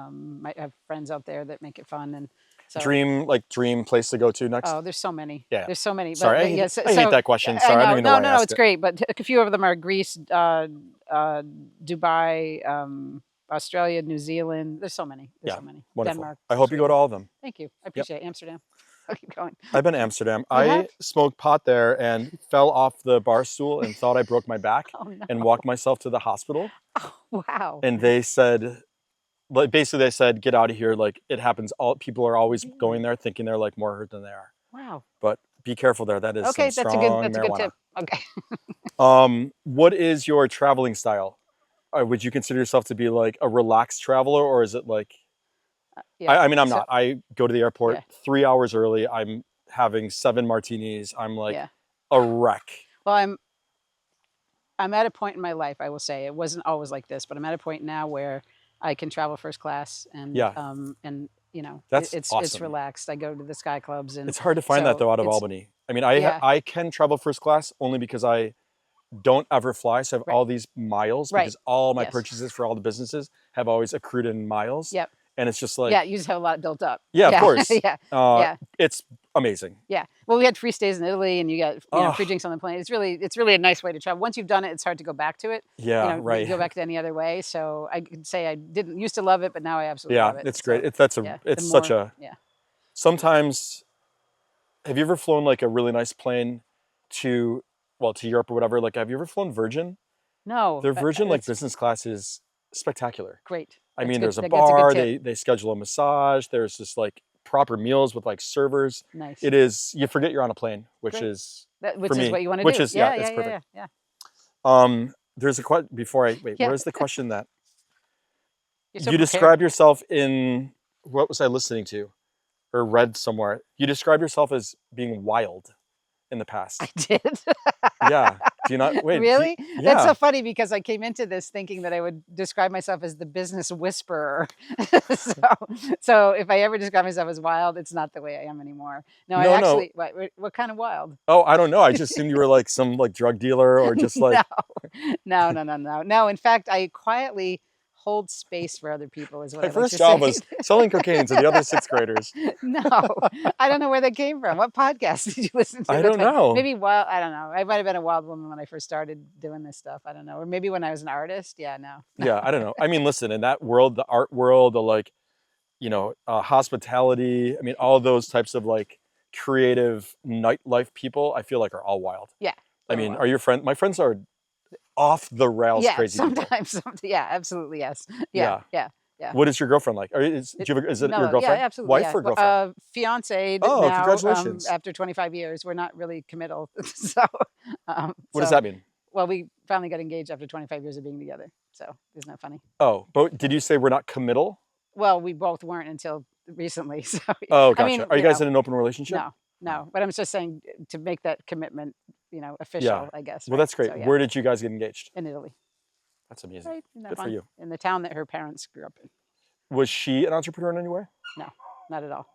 I have friends out there that make it fun. And so, dream place to go to next? oh, there's so many. Yeah. There's so many. Sorry, I hate that question. Sorry, I don't even know why I asked it's it. great. But a few of them are Greece, Dubai, Australia, New Zealand. There's so many. There's Yeah, so many. wonderful. Denmark. I hope you go to Sweden. all of them. Thank you. I Yep. appreciate it. Amsterdam. I'll keep going. I've been to Amsterdam. You I have? smoked pot there and fell off the bar stool and thought I broke my back Oh no. and walked myself to the hospital. Oh, wow. And they said, like, basically they said, get out of here. Like, it happens. All people are always going there thinking they're like more hurt than they are. Wow. But be careful there. That is Okay, some that's strong a good marijuana. tip. Okay. What is your traveling style? Would you consider yourself to be like a relaxed traveler, or is it like? Yeah. I mean, I'm So- not. I go to the airport Yeah. 3 hours early. I'm having 7 martinis. I'm like Yeah. a wreck. Well, I'm at a point in my life, I will say, it wasn't always like this, but I'm at a point now where I can travel first class and Yeah. and you know, That's it's awesome. relaxed. I go to the Sky Clubs and It's hard to find that so though out of it's- Albany. I mean, Yeah. I can travel first class only because I don't ever fly, so I have Right. all these miles Right. because all my Yes. purchases for all the businesses have always accrued in miles. Yep. And it's just like, Yeah, you just have a lot built up. yeah, of course. Yeah. Yeah. It's amazing. Yeah. Well, we had free stays in Italy and you got free Oh. drinks on the plane. It's really a nice way to travel. Once you've done it, it's hard to go back to it. Yeah, right. Go back to any other way. So I could say I didn't used to love it, but now I absolutely Yeah, love it. it's great. So, It's such a. yeah. Sometimes, have you ever flown like a really nice plane to Europe or whatever? Like, have you ever flown Virgin? No. Their Virgin like that's business class is spectacular. great. I That's mean, good. there's a That's good bar. tip. They schedule a massage. There's just like proper meals with like servers. Nice. It is. You forget you're on a plane, which Great. is Which for is me, what you want to which do. is- yeah, it's yeah, perfect. yeah. There's a question before I wait. Yeah. Where's the question that You're so you prepared. describe yourself in? What was I listening to, or read somewhere? You describe yourself as being wild in the past. I did. Yeah. Do you not wait? Really? Yeah. That's so funny because I came into this thinking that I would describe myself as the business whisperer. so if I ever describe myself as wild, it's not the way I am anymore. No, I No, no. actually, what kind of wild? Oh, I don't know. I just assumed you were like some like drug dealer or just like. No. In fact, I quietly hold space for other people is what My I like first to job say. was selling cocaine to the other 6th graders. No, I don't know where that came from. What podcast did you listen to? I That's don't why- know. Maybe wild. I don't know. I might have been a wild woman when I first started doing this stuff. I don't know. Or maybe when I was an artist. Yeah, no. Yeah, I don't know. I mean, listen, in that world, the art world, the like, hospitality. I mean, all those types of like creative nightlife people, I feel like are all wild. Yeah. I they're mean, wild. are your friends? My friends are off the rails Yeah, crazy people. sometimes. Yeah, absolutely. Yes. Yeah. Yeah. What is your girlfrint like? Is it your No, girlfriend? Yeah, absolutely. Wife yeah. or girlfriend? Fiance. Oh, now, congratulations. After 25 years, we're not really committal. So. What does that mean? Well, we finally got engaged after 25 years of being together. So isn't that funny? Oh, but did you say we're not committal? Well, we both weren't until recently. So. Oh, gotcha. I mean, are you guys in an open relationship? No. But I'm just saying to make that commitment, official. I guess. Well, right? that's great. So, yeah. Where did you guys get engaged? In Italy. That's amazing. Right? Isn't that Good for fun? you. In the town that her parents grew up in. Was she an entrepreneur in any way? No, not at all.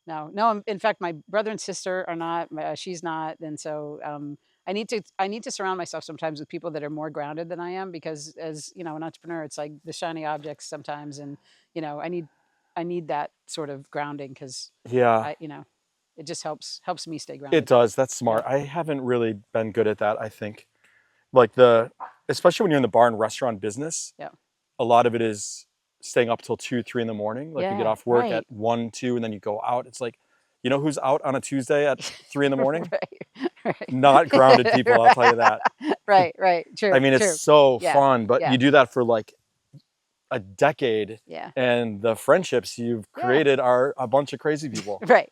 No. In fact, my brother and sister are not. She's not, and so I need to surround myself sometimes with people that are more grounded than I am because, as an entrepreneur, it's like the shiny objects sometimes, and I need that sort of grounding because Yeah. it just helps me stay grounded. It does. That's smart. I haven't really been good at that, I think. Like especially when you're in the bar and restaurant business. Yeah. A lot of it is staying up till 2, 3 in the morning. Like you get Yeah, off work right. at 1, 2, and then you go out. It's like, you know who's out on a Tuesday at 3 in the morning? Right. Not grounded people, I'll tell you that. Right. True. I mean, true. it's so Yeah, fun, but yeah. you do that for like a decade, Yeah. and the friendships you've Yeah. created are a bunch of crazy people. Right.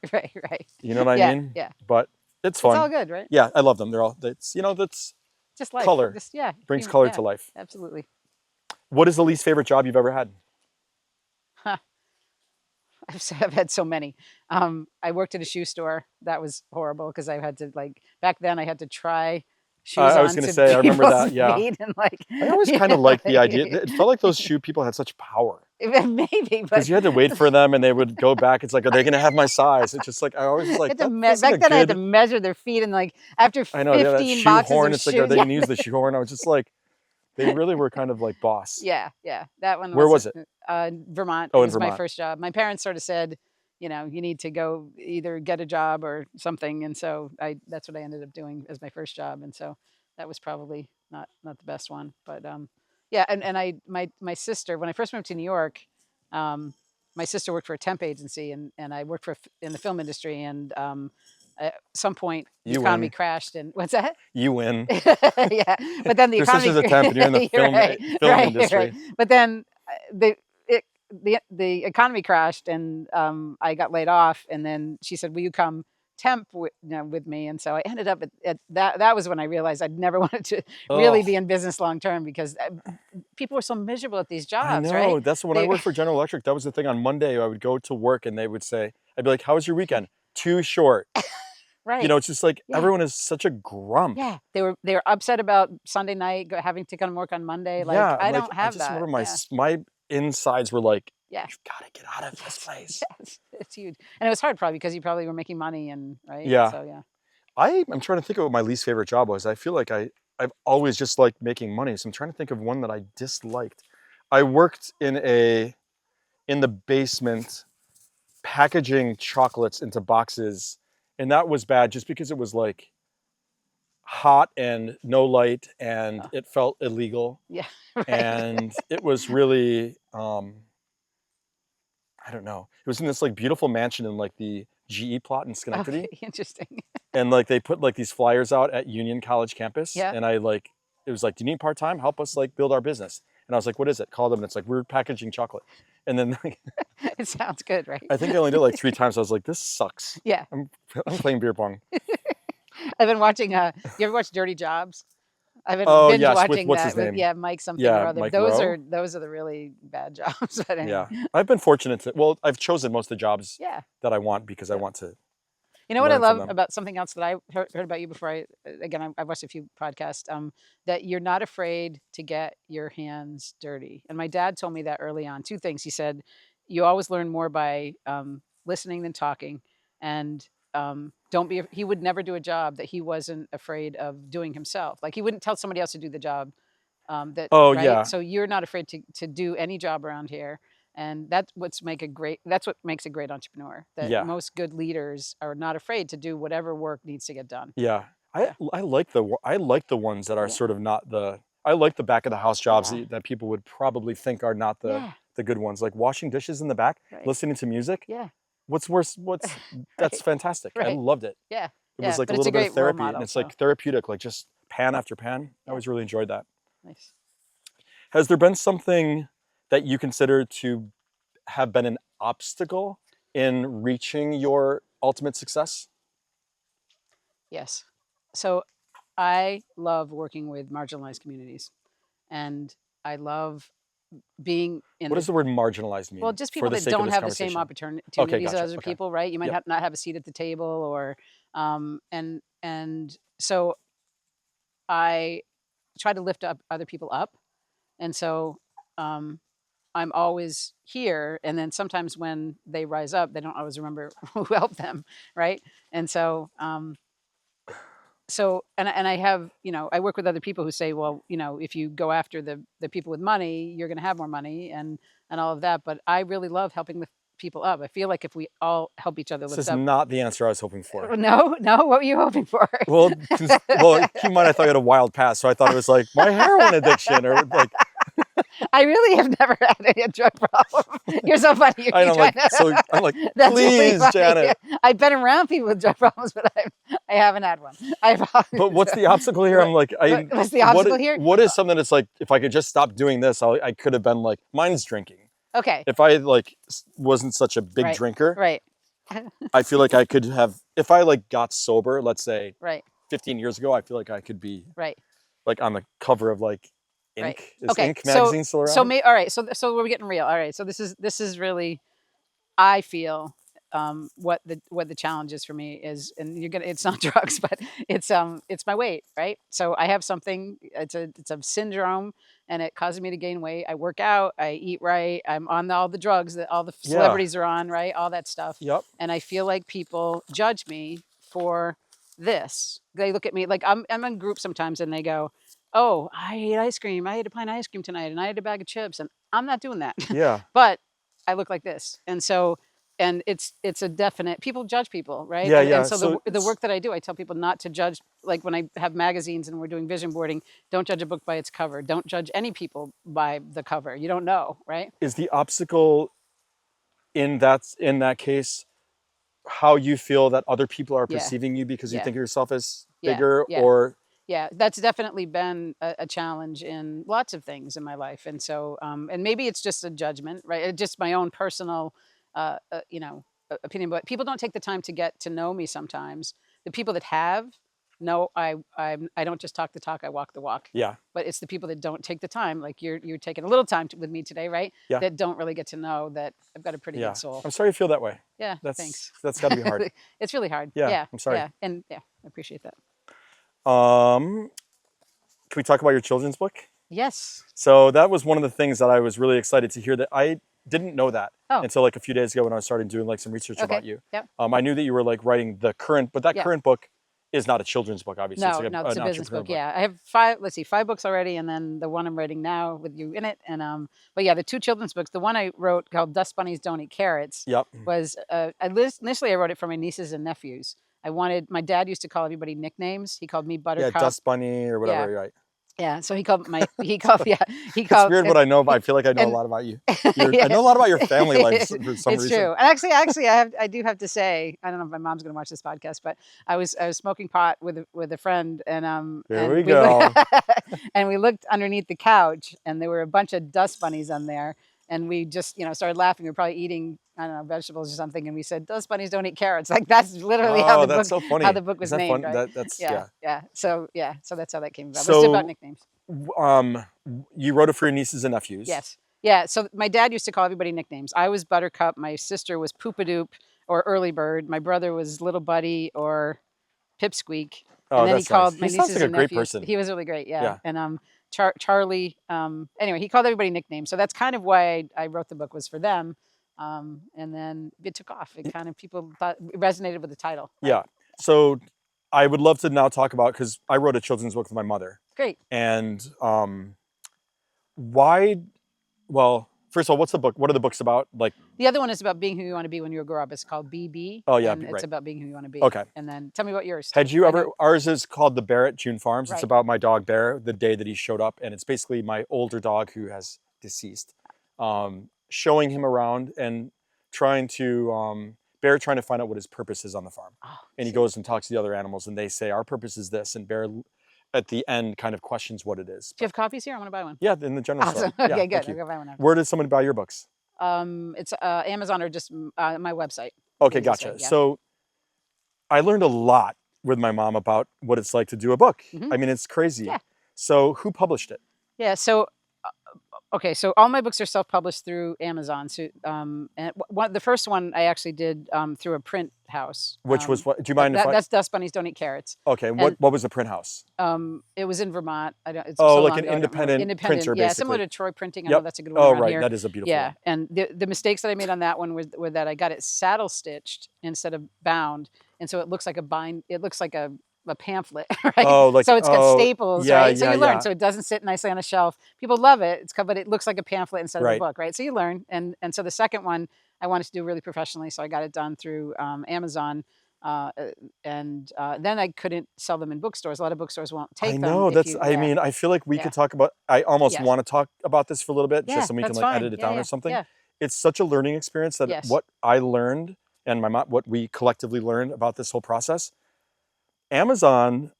You know what I Yeah, mean? yeah. But it's fun. It's all good, right? Yeah, I love them. That's Just life. Color. Just, brings human- color yeah, to life. Absolutely. What is the least favorite job you've ever had? I've had so many. I worked at a shoe store. That was horrible because I had to back then I had to try shoes I was on gonna to say, I remember that, people's yeah. feet and I always kind of liked the idea. It felt like those shoe people had such power maybe, because but you had to wait for them and they would go back. It's like, are they going to have my size? It's just like, I always was like, had to that feels like back a then I had to good- measure their feet and after 15 I know, yeah, that shoe boxes horn. of It's shoes. like, are they going to use the shoe horn? I was just like, they really were kind of like boss. Yeah, that one. Where was it? Vermont. Oh, It in was my Vermont. first job. My parents sort of said, you need to go either get a job or something, and so that's what I ended up doing as my first job, and so that was probably not the best one, but Yeah, and my sister, when I first moved to New York, my sister worked for a temp agency, and I worked in the film industry, and at some point the You economy win. crashed, and what's that? You win. Yeah, but then the Your economy sister's a temp, and you're in the you're right, film right, right. industry. But then the economy crashed, and I got laid off, and then she said, "Will you come temp with me?" And so I ended up at that. That was when I realized I'd never wanted to really Oh, be in business long term, because people were so miserable at these I jobs, right? know. That's when I worked for General Electric. That was the thing. On Monday, I would go to work, and they would say, "I'd be like, how was your weekend? Too short." Right. It's just like Yeah. everyone is such a grump. Yeah, they were upset about Sunday night having to come to work on Monday. Like, Yeah, I like don't I have just that. remember Yeah. my insides were like, Yeah. "You've got to get out of this place." Yes, it's huge, and it was hard probably because you probably were making money, and right. Yeah. So yeah. I'm trying to think of what my least favorite job was. I feel like I've always just liked making money, so I'm trying to think of one that I disliked. I worked in the basement packaging chocolates into boxes, and that was bad just because it was like hot and no light, and Oh. it felt illegal, Yeah. Right. and it was really I don't know. It was in this like beautiful mansion in like the GE plot in Schenectady. Okay, interesting. And like they put like these flyers out at Union College campus, Yeah. and it was like, "Do you need part-time? Help us like build our business." And I was like, "What is it?" Call them, and it's like, "We're packaging chocolate." And then like, It sounds good, right? I think I only did it like 3 times. I was like, "This sucks. Yeah. I'm playing beer pong." I've been watching. You ever watch Dirty Jobs? I've been Oh binge yes, with watching what's that his with name? Mike something or Yeah, other. Mike Those Rowe. are the really bad jobs. But anyway. Yeah, I've been fortunate to. Well, I've chosen most of the jobs Yeah. that I want because I Yeah. want to You know what I learn from love them. about something else that I heard about you before I've watched a few podcasts, that you're not afraid to get your hands dirty. And my dad told me that early on. Two things. He said, you always learn more by listening than talking. And he would never do a job that he wasn't afraid of doing himself. Like, he wouldn't tell somebody else to do the job. Oh Right. yeah, So you're not afraid to do any job around here. And that's what makes a great entrepreneur. That yeah, most good leaders are not afraid to do whatever work needs to get done. yeah. Yeah. I like the ones that are Yeah. sort of not the. I like the back of the house jobs Yeah. that people would probably think are not Yeah. the good ones, like washing dishes in the back, Right. listening to music. Yeah. What's worse? That's Right. fantastic. I Right. loved it. Yeah. It Yeah. was like But a it's little a bit great of role therapy, model. and it's So like therapeutic, like just pan after pan. I Yeah. always really enjoyed that. nice. Has there been something that you consider to have been an obstacle in reaching your ultimate success? Yes. So I love working with marginalized communities, and I love being in What does the word marginalized mean? well, just for people the that sake of don't this have the same conversation? opportunities Gotcha. as other Okay. people, right? You might Yep. not have a seat at the table, or and so I try to lift up other people up, and so um, I'm always here. And then sometimes when they rise up, they don't always remember who helped them, right? And and I have, I work with other people who say, well, if you go after the people with money, you're going to have more money, and all of that. But I really love helping lift people up. I feel like if we all help each other This lift is up. not the answer I was hoping for. No, what were you hoping for? Well, keep in mind, I thought you had a wild past, so I thought it was like my heroin addiction, or like I really have never had a drug problem. You're so funny. I'm like, That's really please, funny. Janet. I've been around people with drug problems, but I haven't had one. But what's the obstacle here? I'm like, what's the obstacle here? What is something that's like, if I could just stop doing this, I could have been like, mine's drinking. Okay. If I like wasn't such a big Right. drinker, Right. I feel like I could have, if I like got sober, let's say Right. 15 years ago, I feel like I could be Right. like on the cover of like Inc. Right. Is Okay. Inc. magazine still around? All right. So we're getting real. All right. So this is really, I feel, what the challenge is for me is, and it's not drugs, but it's my weight, right? So I have something, it's a syndrome, and it causes me to gain weight. I work out, I eat right, I'm on all the drugs that all the celebrities are on, right? All that stuff. Yep. And I feel like people judge me for this. They look at me like I'm in group sometimes, and they go, oh, I ate ice cream. I ate a pint of ice cream tonight, and I ate a bag of chips, and I'm not doing that. Yeah. But I look like this. And so and it's a definite, people judge people, right? Yeah, And, yeah. and so So the work that I do, I tell people not to judge. Like when I have magazines and we're doing vision boarding, don't judge a book by its cover. Don't judge any people by the cover. You don't know, right? is the obstacle in that case how you feel that other people are Yeah, perceiving you because you yeah, think of yourself as yeah, bigger, yeah. or Yeah, that's definitely been a challenge in lots of things in my life, and so and maybe it's just a judgment, right? Just my own personal, you know, opinion. But people don't take the time to get to know me. Sometimes the people that have know I don't just talk the talk, I walk the walk. yeah, But it's the people that don't take the time, like you're taking a little time with me today, right? yeah, That don't really get to know that I've got a pretty yeah. good soul. I'm sorry you feel that way. Yeah, That's thanks. that's got to be hard. It's really hard. Yeah, Yeah, I'm sorry. yeah, and yeah, I appreciate that. Can we talk about your children's book? Yes. So that was one of the things that I was really excited to hear, that I didn't know that Oh. until like a few days ago when I started doing like some research Okay. about you. Yep. I knew that you were like writing the current, but that Yeah. current book is not a children's book, obviously. No, It's like no, it's an a business entrepreneur book. Yeah, I have five books already, and then the one I'm writing now with you in it. And but yeah, the two children's books. The one I wrote called "Dust Bunnies Don't Eat Carrots" Yep. was initially I wrote it for my nieces and nephews. My dad used to call everybody nicknames. He called me Yeah, Buttercup. Dust Bunny or whatever, right? Yeah, so he called It's weird what I know, but I feel like I know a lot about you. I know a lot about your family life for some It's reason. true. And actually, I do have to say, I don't know if my mom's going to watch this podcast, but I was smoking pot with a friend, and There we go. and we looked underneath the couch, and there were a bunch of dust bunnies on there, and we just started laughing. We were probably eating, I don't know, vegetables or something, and we said, "Dust bunnies don't eat carrots." Like that's literally Oh, that's so funny. how the book was Isn't that named, fun? right? That's Yeah. So that's how that came about. But So, it's about nicknames. You wrote it for your nieces and nephews. Yes. Yeah. So my dad used to call everybody nicknames. I was Buttercup. My sister was Poopadoop or Early Bird. My brother was Little Buddy or Pipsqueak. Oh, And then he that's nice. called He my sounds nieces like a and great nephews. person. He was really great. Yeah. Yeah. And Charlie. Anyway, he called everybody nicknames. So that's kind of why I wrote the book, was for them. And then it took off. It kind of, people thought it resonated with the title. Right? Yeah. So I would love to now talk about, because I wrote a children's book with my mother. Great. And why? Well, first of all, what's the book? What are the books about? Like, the other one is about being who you want to be when you grow up. It's called BB. Oh, yeah, and it's right. about being who you want to be. Okay. And then tell me about yours. Had you I ever? know- Ours is called The Bear at June Farms. It's Right. about my dog Bear, the day that he showed up, and it's basically my older dog who has deceased, showing him around and trying to Bear trying to find out what his purpose is on the farm. Oh, And he goes and talks to the other animals, and they say, "Our purpose is this," and Bear at the end kind of questions what it is. Do you have copies here? I want to buy one. Yeah, in the general Awesome. store. Yeah, Okay, good. thank you. I'll go buy one now. Where does someone buy your books? It's Amazon or just my website. Okay, Easiest gotcha. way, yeah. So I learned a lot with my mom about what it's like to do a book. Mhm. I mean, it's crazy. Yeah. So who published it? Yeah. So okay, so all my books are self-published through Amazon. So and the first one I actually did through a print house. Which was what? Do you mind if I? That's Dust Bunnies Don't Eat Carrots. Okay. What was the print house? It was in Vermont. I don't. It's Oh, so like long an ago, I don't remember. independent printer, Yeah, basically. similar to Troy Printing. I Yep. know that's a good one Oh, around right. here. That is a beautiful Yeah, one. and the mistakes that I made on that one were that I got it saddle stitched instead of bound, and so it looks like it looks like a pamphlet, right? Oh, like- so it's got oh, staples, yeah, right? So yeah, you learn. yeah. So it doesn't sit nicely on a shelf. People love it. But it looks like a pamphlet instead of Right. a book, right? So you learn, and so the second one I wanted to do really professionally, so I got it done through Amazon. And then I couldn't sell them in bookstores. A lot of bookstores won't take I them. know. I mean, I feel like we Yeah. could talk about. I almost Yes. want to talk about this for a little bit, Yeah, just so we can that's like fine. edit it Yeah, down yeah, or something. yeah. It's such a learning experience that Yes. what I learned and my mom, what we collectively learned about this whole process. Amazon,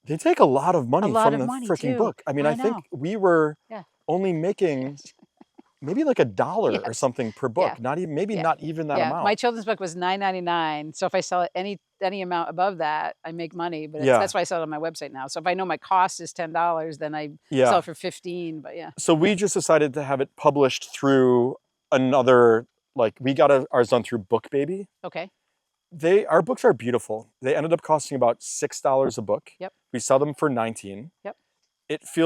they take a lot of money lot from of the money, freaking too. book. I mean, I I think know. we were Yeah. only making maybe like $1 or Yes. something per book. Yeah. Not even, maybe Yeah. not even that Yeah, amount. my children's book was $9.99. So if I sell it any amount above that, I make money. But Yeah. that's why I sell it on my website now. So if I know my cost is $10, then I Yeah. sell it for 15. But yeah, So we just decided to have it published through another, like we got ours done through Book Baby. okay, Our books are beautiful. They ended up costing about $6 a book. Yep. We sell them for 19. Yep.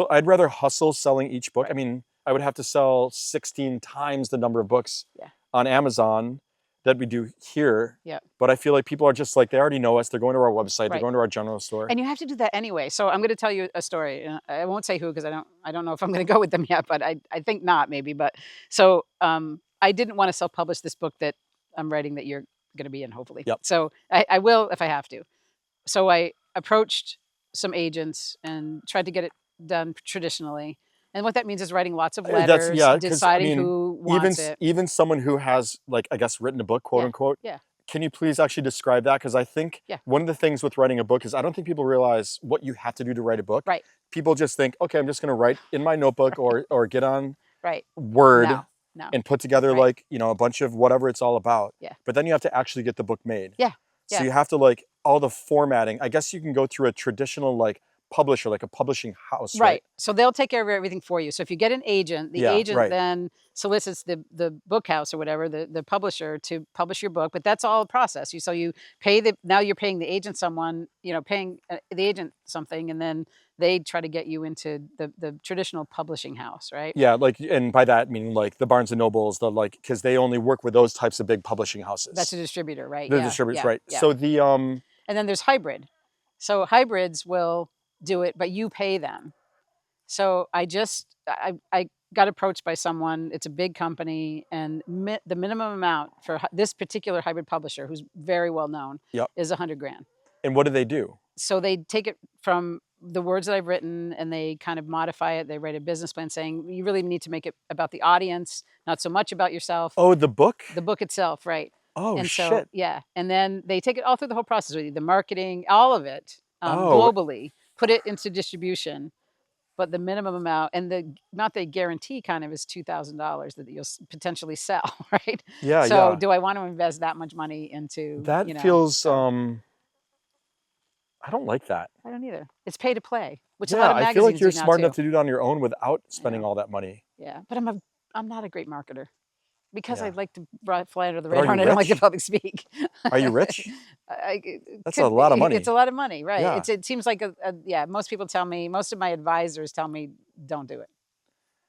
I'd rather hustle selling each book. Right. I mean, I would have to sell 16 times the number of books Yeah. on Amazon that we do here. Yep. But I feel like people are just like, they already know us. They're going to our website. They're Right. going to our general store. and you have to do that anyway. So I'm going to tell you a story. I won't say who because I don't know if I'm going to go with them yet. But I think not maybe. But so I didn't want to self-publish this book that I'm writing that you're going to be in, hopefully. Yep. So I will if I have to. So I approached some agents and tried to get it done traditionally. And what that means is writing lots of letters, That's, yeah, 'cause, I deciding mean, who even wants it. even someone who has, like, I guess, written a book, quote Yeah, unquote. yeah. Can you please actually describe that? Because I think Yeah. one of the things with writing a book is I don't think people realize what you have to do to write a book. Right. People just think, okay, I'm just going to write in my notebook or get on Right. Word No. and put together Right. like, you know, a bunch of whatever it's all about. Yeah. But then you have to actually get the book made. Yeah. So Yeah. you have to like all the formatting. I guess you can go through a traditional like publisher, like a publishing house, right? So they'll take care of everything for you. So if you get an agent, the agent right. then solicits the book house or whatever, the publisher to publish your book. But that's all a process. So you pay now you're paying the agent someone, you know, paying the agent something, and then they try to get you into the traditional publishing house, right? Yeah, like, and by that meaning like the Barnes and Nobles, the like, because they only work with those types of big publishing houses. That's a distributor, right? The distributors, right? Yeah. So the And then there's hybrid. So hybrids will do it, but you pay them. So I got approached by someone. It's a big company, and the minimum amount for this particular hybrid publisher, who's very well known, is $100,000. And what do they do? So they take it from the words that I've written and they kind of modify it. They write a business plan saying you really need to make it about the audience, not so much about yourself. Oh, the book? The book itself, right? Oh, and so, shit. Yeah, and then they take it all through the whole process with you, the marketing, all of it, globally, put it into distribution. But the minimum amount and the amount they guarantee kind of is $2,000 that you'll potentially sell, right? Yeah, so do I want to invest that much money into that? You know, Feels I don't like that. I don't either. It's pay to play, which a Yeah, lot of I magazines feel like you're do now smart too. enough to do it on your own without spending all that money. Yeah, but I'm not a great marketer because Yeah. I'd like to fly under the But are radar you and I don't like to rich? public speak. Are you rich? That's a Could lot of be. money. It's a lot of money, right? Yeah. It seems like yeah. Most people tell me, most of my advisors tell me, don't do it,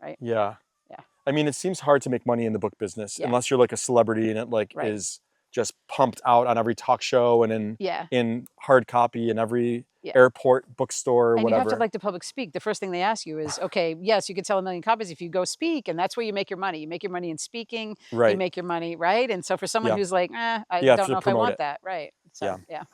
right? Yeah. Yeah. I mean, it seems hard to make money in the book business Yeah. unless you're like a celebrity and it like Right. is just pumped out on every talk show and in hard copy in every airport bookstore or And whatever. you have to like to public speak. The first thing they ask you is, okay, yes, you could sell 1 million copies if you go speak, and that's where you make your money. You make your money in speaking. Right. You make your money, right? And so for someone who's like, I have don't to know if I promote want it. that, right? So yeah.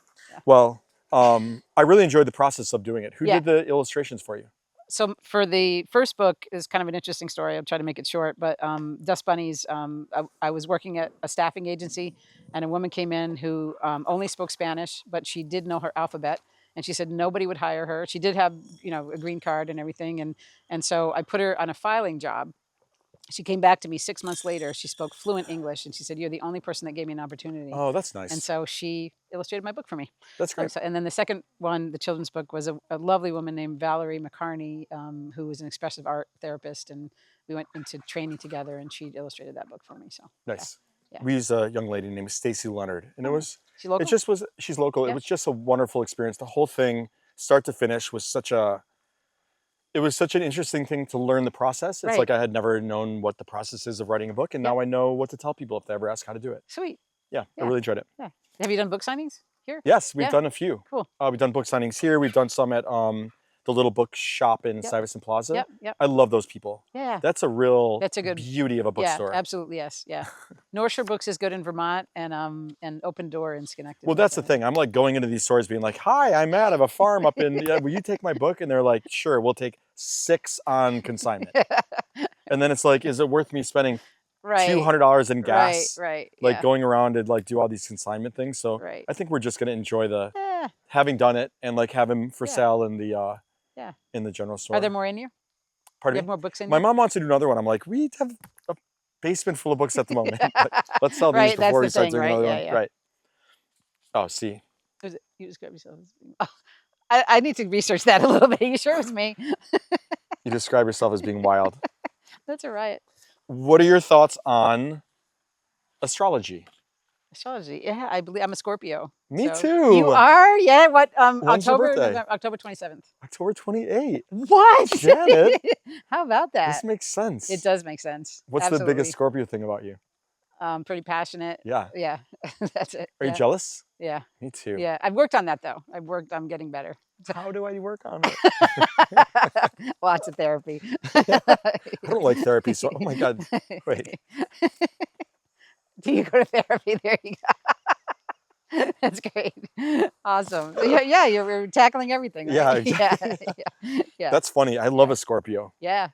Well, I really enjoyed the process of doing it. Who Yeah. did the illustrations for you? So for the first book is kind of an interesting story. I'll try to make it short, but Dust Bunnies, I was working at a staffing agency, and a woman came in who only spoke Spanish, but she did know her alphabet, and she said nobody would hire her. She did have, you know, a green card and everything, and so I put her on a filing job. She came back to me 6 months later. She spoke fluent English, and she said, "You're the only person that gave me an opportunity." Oh, that's nice. And so she illustrated my book for me. That's great. And then the second one, the children's book, was a lovely woman named Valerie McCarney, who was an expressive art therapist, and we went into training together, and she illustrated that book for me. So Nice. Yeah. We used a young lady named Stacy Leonard, and it was She local? she's local. Yeah. It was just a wonderful experience. The whole thing, start to finish, was such an interesting thing to learn the process. It's Right. like I had never known what the process is of writing a book, and now I know what to tell people if they ever ask how to do it. Sweet. Yeah, Yeah. I really enjoyed it. Yeah. Have you done book signings here? Yes, we've Yeah. done a few. Cool. We've done book signings here. We've done some at the little book shop in Stuyvesant Plaza. Yep. I love those people. Yeah. That's a real That's a good beauty of a bookstore. Yeah, absolutely. Yes. Yeah. North Shore Books is good in Vermont, and Open Door in Schenectady. Well, that's the thing. I'm like going into these stores being like, "Hi, I'm Matt. I have a farm up in. Will you take my book?" And they're like, "Sure, we'll take 6 on consignment." And then it's like, is it worth me spending $200 in gas? Right. Like yeah. going around and like do all these consignment things. So Right. I think we're just gonna enjoy the Eh, having done it and like have them for Yeah. sale in the Yeah. in the general store. Are there more in here? Pardon You me? have more books in My here? mom wants to do another one. I'm like, we have a basement full of books at the moment. But let's sell these Right, that's before the we start thing, doing right? another Yeah, one. yeah. Right. Oh, see. You describe yourself as I need to research that a little bit. You sure it was me? You describe yourself as being wild. That's all right. What are your thoughts on astrology? Astrology. Yeah, I believe I'm a Scorpio. Me so- too. You are? Yeah. What? When's your birthday? October 27th. October 28th. What? Janet. How about that? This makes sense. It does make sense. What's the biggest Scorpio thing about you? Pretty passionate. Yeah. Yeah. That's it. Are you jealous? Yeah. Me too. Yeah. I've worked on that though. I'm getting better. How do I work on it? Lots of therapy. I don't like therapy, so oh my God. Wait. Do you go to therapy? There you go. That's great. Awesome. Yeah, you're tackling everything. Right? Yeah, exactly. Yeah. That's funny. I love a Scorpio. Yeah.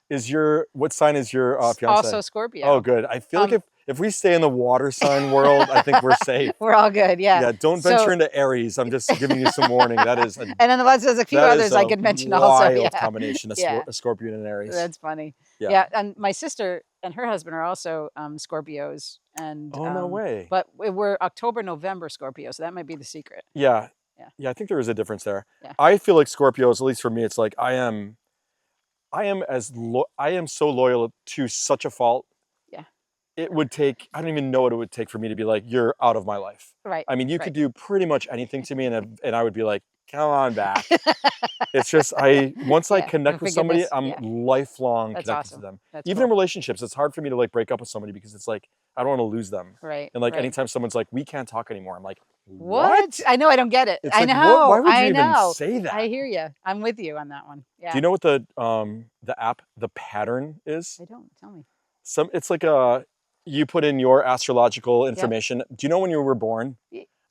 What sign is your fiance? Also Scorpio. Oh, good. I feel like if we stay in the water sign world, I think we're safe. We're all good. Yeah. Yeah. Don't venture into Aries. I'm just giving you some warning. That is. And then there's a few others I could mention also. Wild combination of a Scorpion and Aries. That's funny. Yeah. Yeah. And my sister and her husband are also Scorpios. And no way. But we're October, November Scorpio, so that might be the secret. Yeah. Yeah. Yeah. I think there is a difference there. Yeah. I feel like Scorpios, at least for me, it's like I am so loyal to such a fault. Yeah. It would take, I don't even know what it would take for me to be like, you're out of my life. Right. I mean, you could do pretty much anything to me and I would be like, come on back. It's just, once I connect with somebody, I'm lifelong connected to them. That's even in relationships, it's hard for me to like break up with somebody because it's like, I don't want to lose them. Right. And like anytime someone's like, we can't talk anymore, I'm like, what? I know, I don't get it. It's I like, know. why would you even say that? I hear you. I'm with you on that one. Yeah. Do you know what the app, The Pattern is? I don't. Tell me. It's like you put in your astrological information. Do you know when you were born?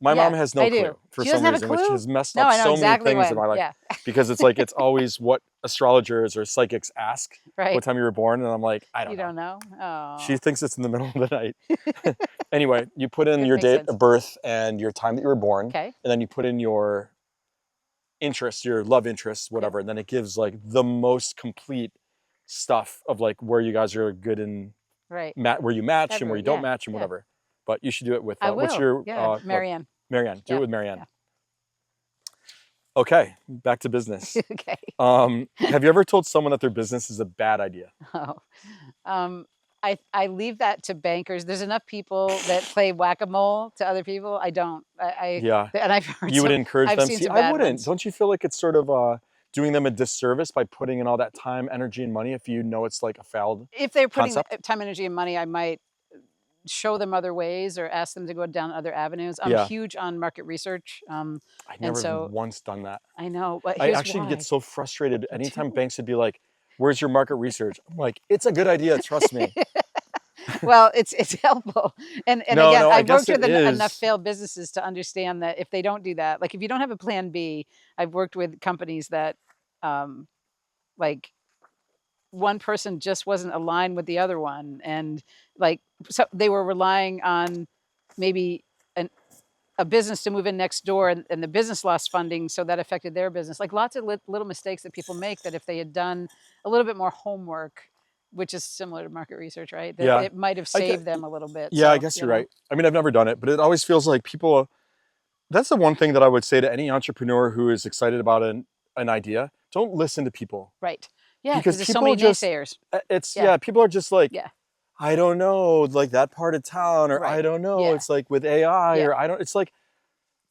My mom has no clue for some reason, which has messed up so many things in my life. Because it's like, it's always what astrologers or psychics ask what time you were born. And I'm like, I don't know. You don't know? Oh. She thinks it's in the middle of the night. Anyway, you put in your date of birth and your time that you were born. Okay. And then you put in your interests, your love interests, whatever. And then it gives like the most complete stuff of like where you guys are good in, where you match and where you don't match and whatever. But you should do it with, what's your, Marianne. Marianne, do it with Marianne. Yeah. Okay, back to business. Okay. Have you ever told someone that their business is a bad idea? Oh, I leave that to bankers. There's enough people that play whack-a-mole to other people. I don't. Yeah. And I've heard you would encourage them. See, I wouldn't. Ones. Don't you feel like it's sort of doing them a disservice by putting in all that time, energy, and money if you know it's like a failed If they're putting concept? Time, energy, and money, I might show them other ways or ask them to go down other avenues. I'm huge on market research. I've never once done that. I know. But I actually get so frustrated anytime banks would be like, where's your market research? I'm like, it's a good idea, trust me. Well, it's helpful. And again, I've worked with enough failed businesses to understand that if they don't do that, like if you don't have a plan B, I've worked with companies that like one person just wasn't aligned with the other one. And like, so they were relying on maybe a business to move in next door and the business lost funding. So that affected their business. Like lots of little mistakes that people make that if they had done a little bit more homework, which is similar to market research, right? That it might have saved them a little bit. Yeah, so, I guess you're right. I mean, I've never done it, but it always feels like people, that's the one thing that I would say to any entrepreneur who is excited about an idea. Don't listen to people. Right. Yeah, because there's so many naysayers. People are just like, I don't know, like that part of town, or I don't know. It's like with AI, or I don't, it's like,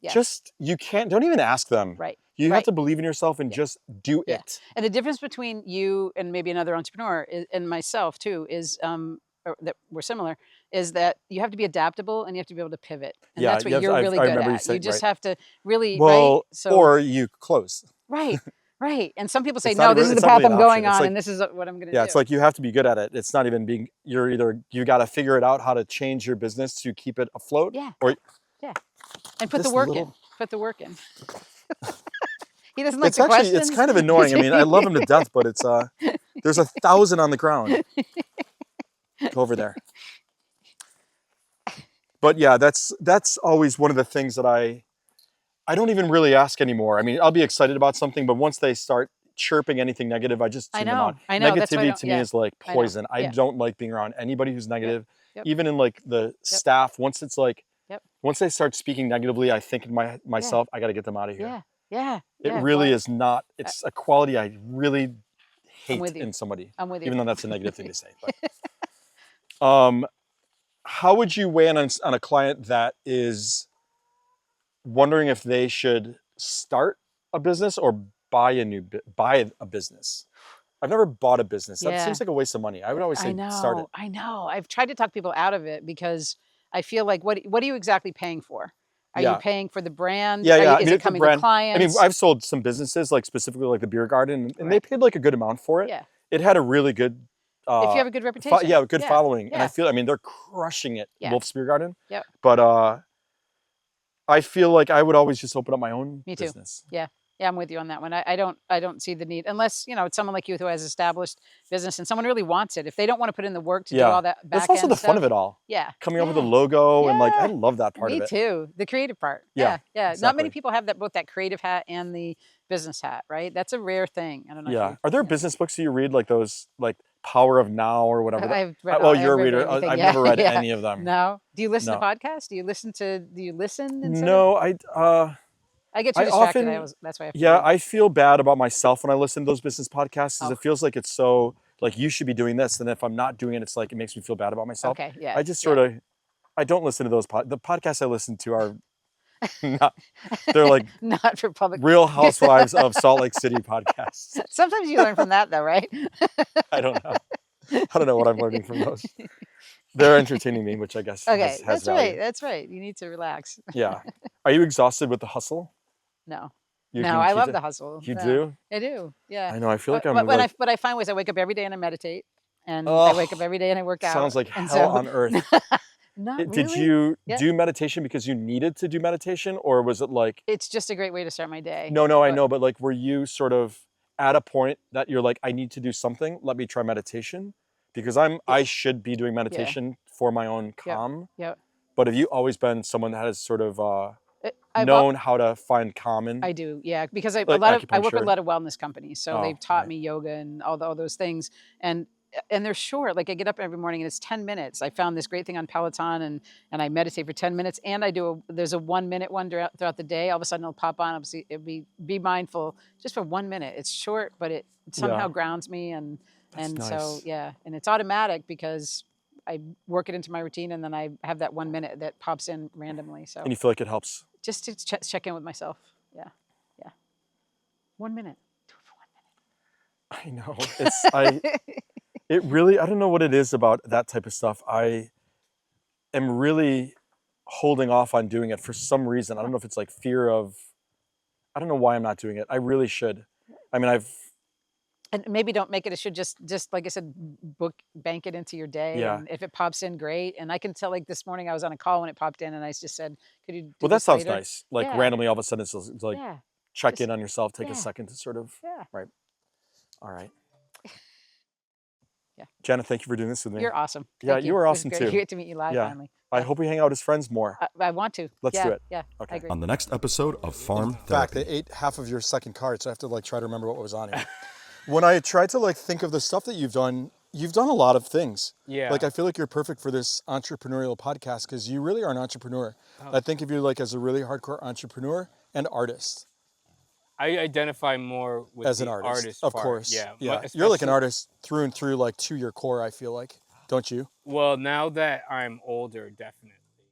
just, you don't even ask them. Right. You have to believe in yourself and just do it. And the difference between you and maybe another entrepreneur and myself too is, that we're similar, is that you have to be adaptable and you have to be able to pivot. And that's what you're really good at. You just have to really, or you close. Right. Right. And some people say, no, this is the path I'm going on and this is what I'm going to do. Yeah, it's like you have to be good at it. It's not even being, you got to figure it out how to change your business to keep it afloat. Yeah. Or, and put the work in. Put the work in. He doesn't like the questions. It's kind of annoying. I mean, I love him to death, but it's, there's 1,000 on the ground. Go over there. But yeah, that's always one of the things that I don't even really ask anymore. I mean, I'll be excited about something, but once they start chirping anything negative, I just tune them out. I know. Negativity to me is like poison. I don't like being around anybody who's negative. Even in like the staff, once it's like, once they start speaking negatively, I think in myself, I got to get them out of here. It really is not, it's a quality I really hate in somebody. I'm with you. Even though that's a negative thing to say. But, how would you weigh in on a client that is wondering if they should start a business or buy a business? I've never bought a business. That seems like a waste of money. I would always say start it. I know. I've tried to talk people out of it because I feel like, what are you exactly paying for? Are you paying for the brand? Is it coming to clients? I mean, I've sold some businesses, like specifically like the beer garden, and they paid like a good amount for it. It had a really good if you have a good reputation. good following. And I Yeah. feel, I mean, they're crushing it, Yeah. Wolf's Beer Garden. Yep. But I feel like I would always just open up my own Me too. business. Yeah, I'm with you on that one. I don't see the need unless, you know, it's someone like you who has established business and someone really wants it. If they don't want to put in the work to do all that back That's also end the fun of stuff, it all. Yeah. Coming up with a logo and like, I love that part Me of it. too. The creative part. Yeah, Yeah. Not exactly. many people have that, both that creative hat and the business hat, right? That's a rare thing. I don't know. If Yeah. you, Are there business books that you read, like those, like Power of Now or whatever? I've read Well, all- you're a I've read reader. everything, I've yeah, never read yeah. any of them. No. Do you listen No. to podcasts? Do you listen instead No, of? I get too I distracted. often, That's why I have to yeah, read. I feel bad about myself when I listen to those business podcasts because Oh. it feels like it's so, like, you should be doing this. And if I'm not doing it, it's like, it makes me feel bad about myself. Okay, yeah. I just sort of, I don't listen to those, the podcasts I listen to are not, they're like Not for public. Real Housewives of Salt Lake City podcasts. Sometimes you learn from that though, right? I don't know. I don't know what I'm learning from those. They're entertaining me, which I guess Okay, has that's value. right. That's right. You need to relax. Yeah. Are you exhausted with the hustle? No. You No, can I keep love it- the hustle. You No, do? I do. Yeah. I know. I feel like I'm but like, I find ways. I wake up every day and I meditate, and I wake up every day and I work out. sounds like and hell on earth. Not really. Did you Yeah. do meditation because you needed to do meditation, or was it like, It's just a great way to start my day. no, I But- know, but like, were you sort of at a point that you're like, I need to do something, let me try meditation? Because I should be doing meditation for my own calm. Yep. But have you always been someone that has sort of I've known how to find calm in? I do, yeah, because I Like I work with acupuncture? a lot of wellness companies, so Oh, they've taught right. me yoga and all those things, and they're short. Like I get up every morning and it's 10 minutes. I found this great thing on Peloton, and I meditate for 10 minutes, and there's a 1 minute one throughout the day. All of a sudden it'll pop on. Obviously, it'll be mindful just for 1 minute. It's short, but it somehow grounds me, and so nice. yeah, and it's automatic because I work it into my routine, and then I have that 1 minute that pops in randomly. So And you feel like it helps? just to check in with myself. Yeah. 1 minute. Do it for 1 minute. I know. It really, I don't know what it is about that type of stuff. I am really holding off on doing it for some reason. I don't know if it's like fear of, I don't know why I'm not doing it. I really should. I mean, And maybe don't make it. It should just like I said, bank it into your day. Yeah. And if it pops in, great. And I can tell, like this morning I was on a call when it popped in, and I just said, "Could you do well, that this sounds later?" nice. Like Yeah. randomly, all of a sudden, it's like Yeah. check Just- in on yourself, take a yeah. second to sort of, Yeah. right. All right. Yeah. Janet, thank you for doing this with me. You're awesome. Yeah, Thank you were It was awesome great. too. Great to meet you live Yeah. finally. I hope we hang out as friends more. I want to. Let's yeah, do it. Yeah. Okay. I agree. On the next episode of Farm In fact, Therapy. they ate half of your second card, so I have to like try to remember what was on it. When I tried to like think of the stuff that you've done a lot of things. Yeah. Like I feel like you're perfect for this entrepreneurial podcast because you really are an entrepreneur. I think of you like as a really hardcore entrepreneur and artist. I identify more with As the an artist, of part, course. Yeah, You're like an especially- artist through and through, like to your core. I feel like, don't you? Well, now that I'm older, definitely.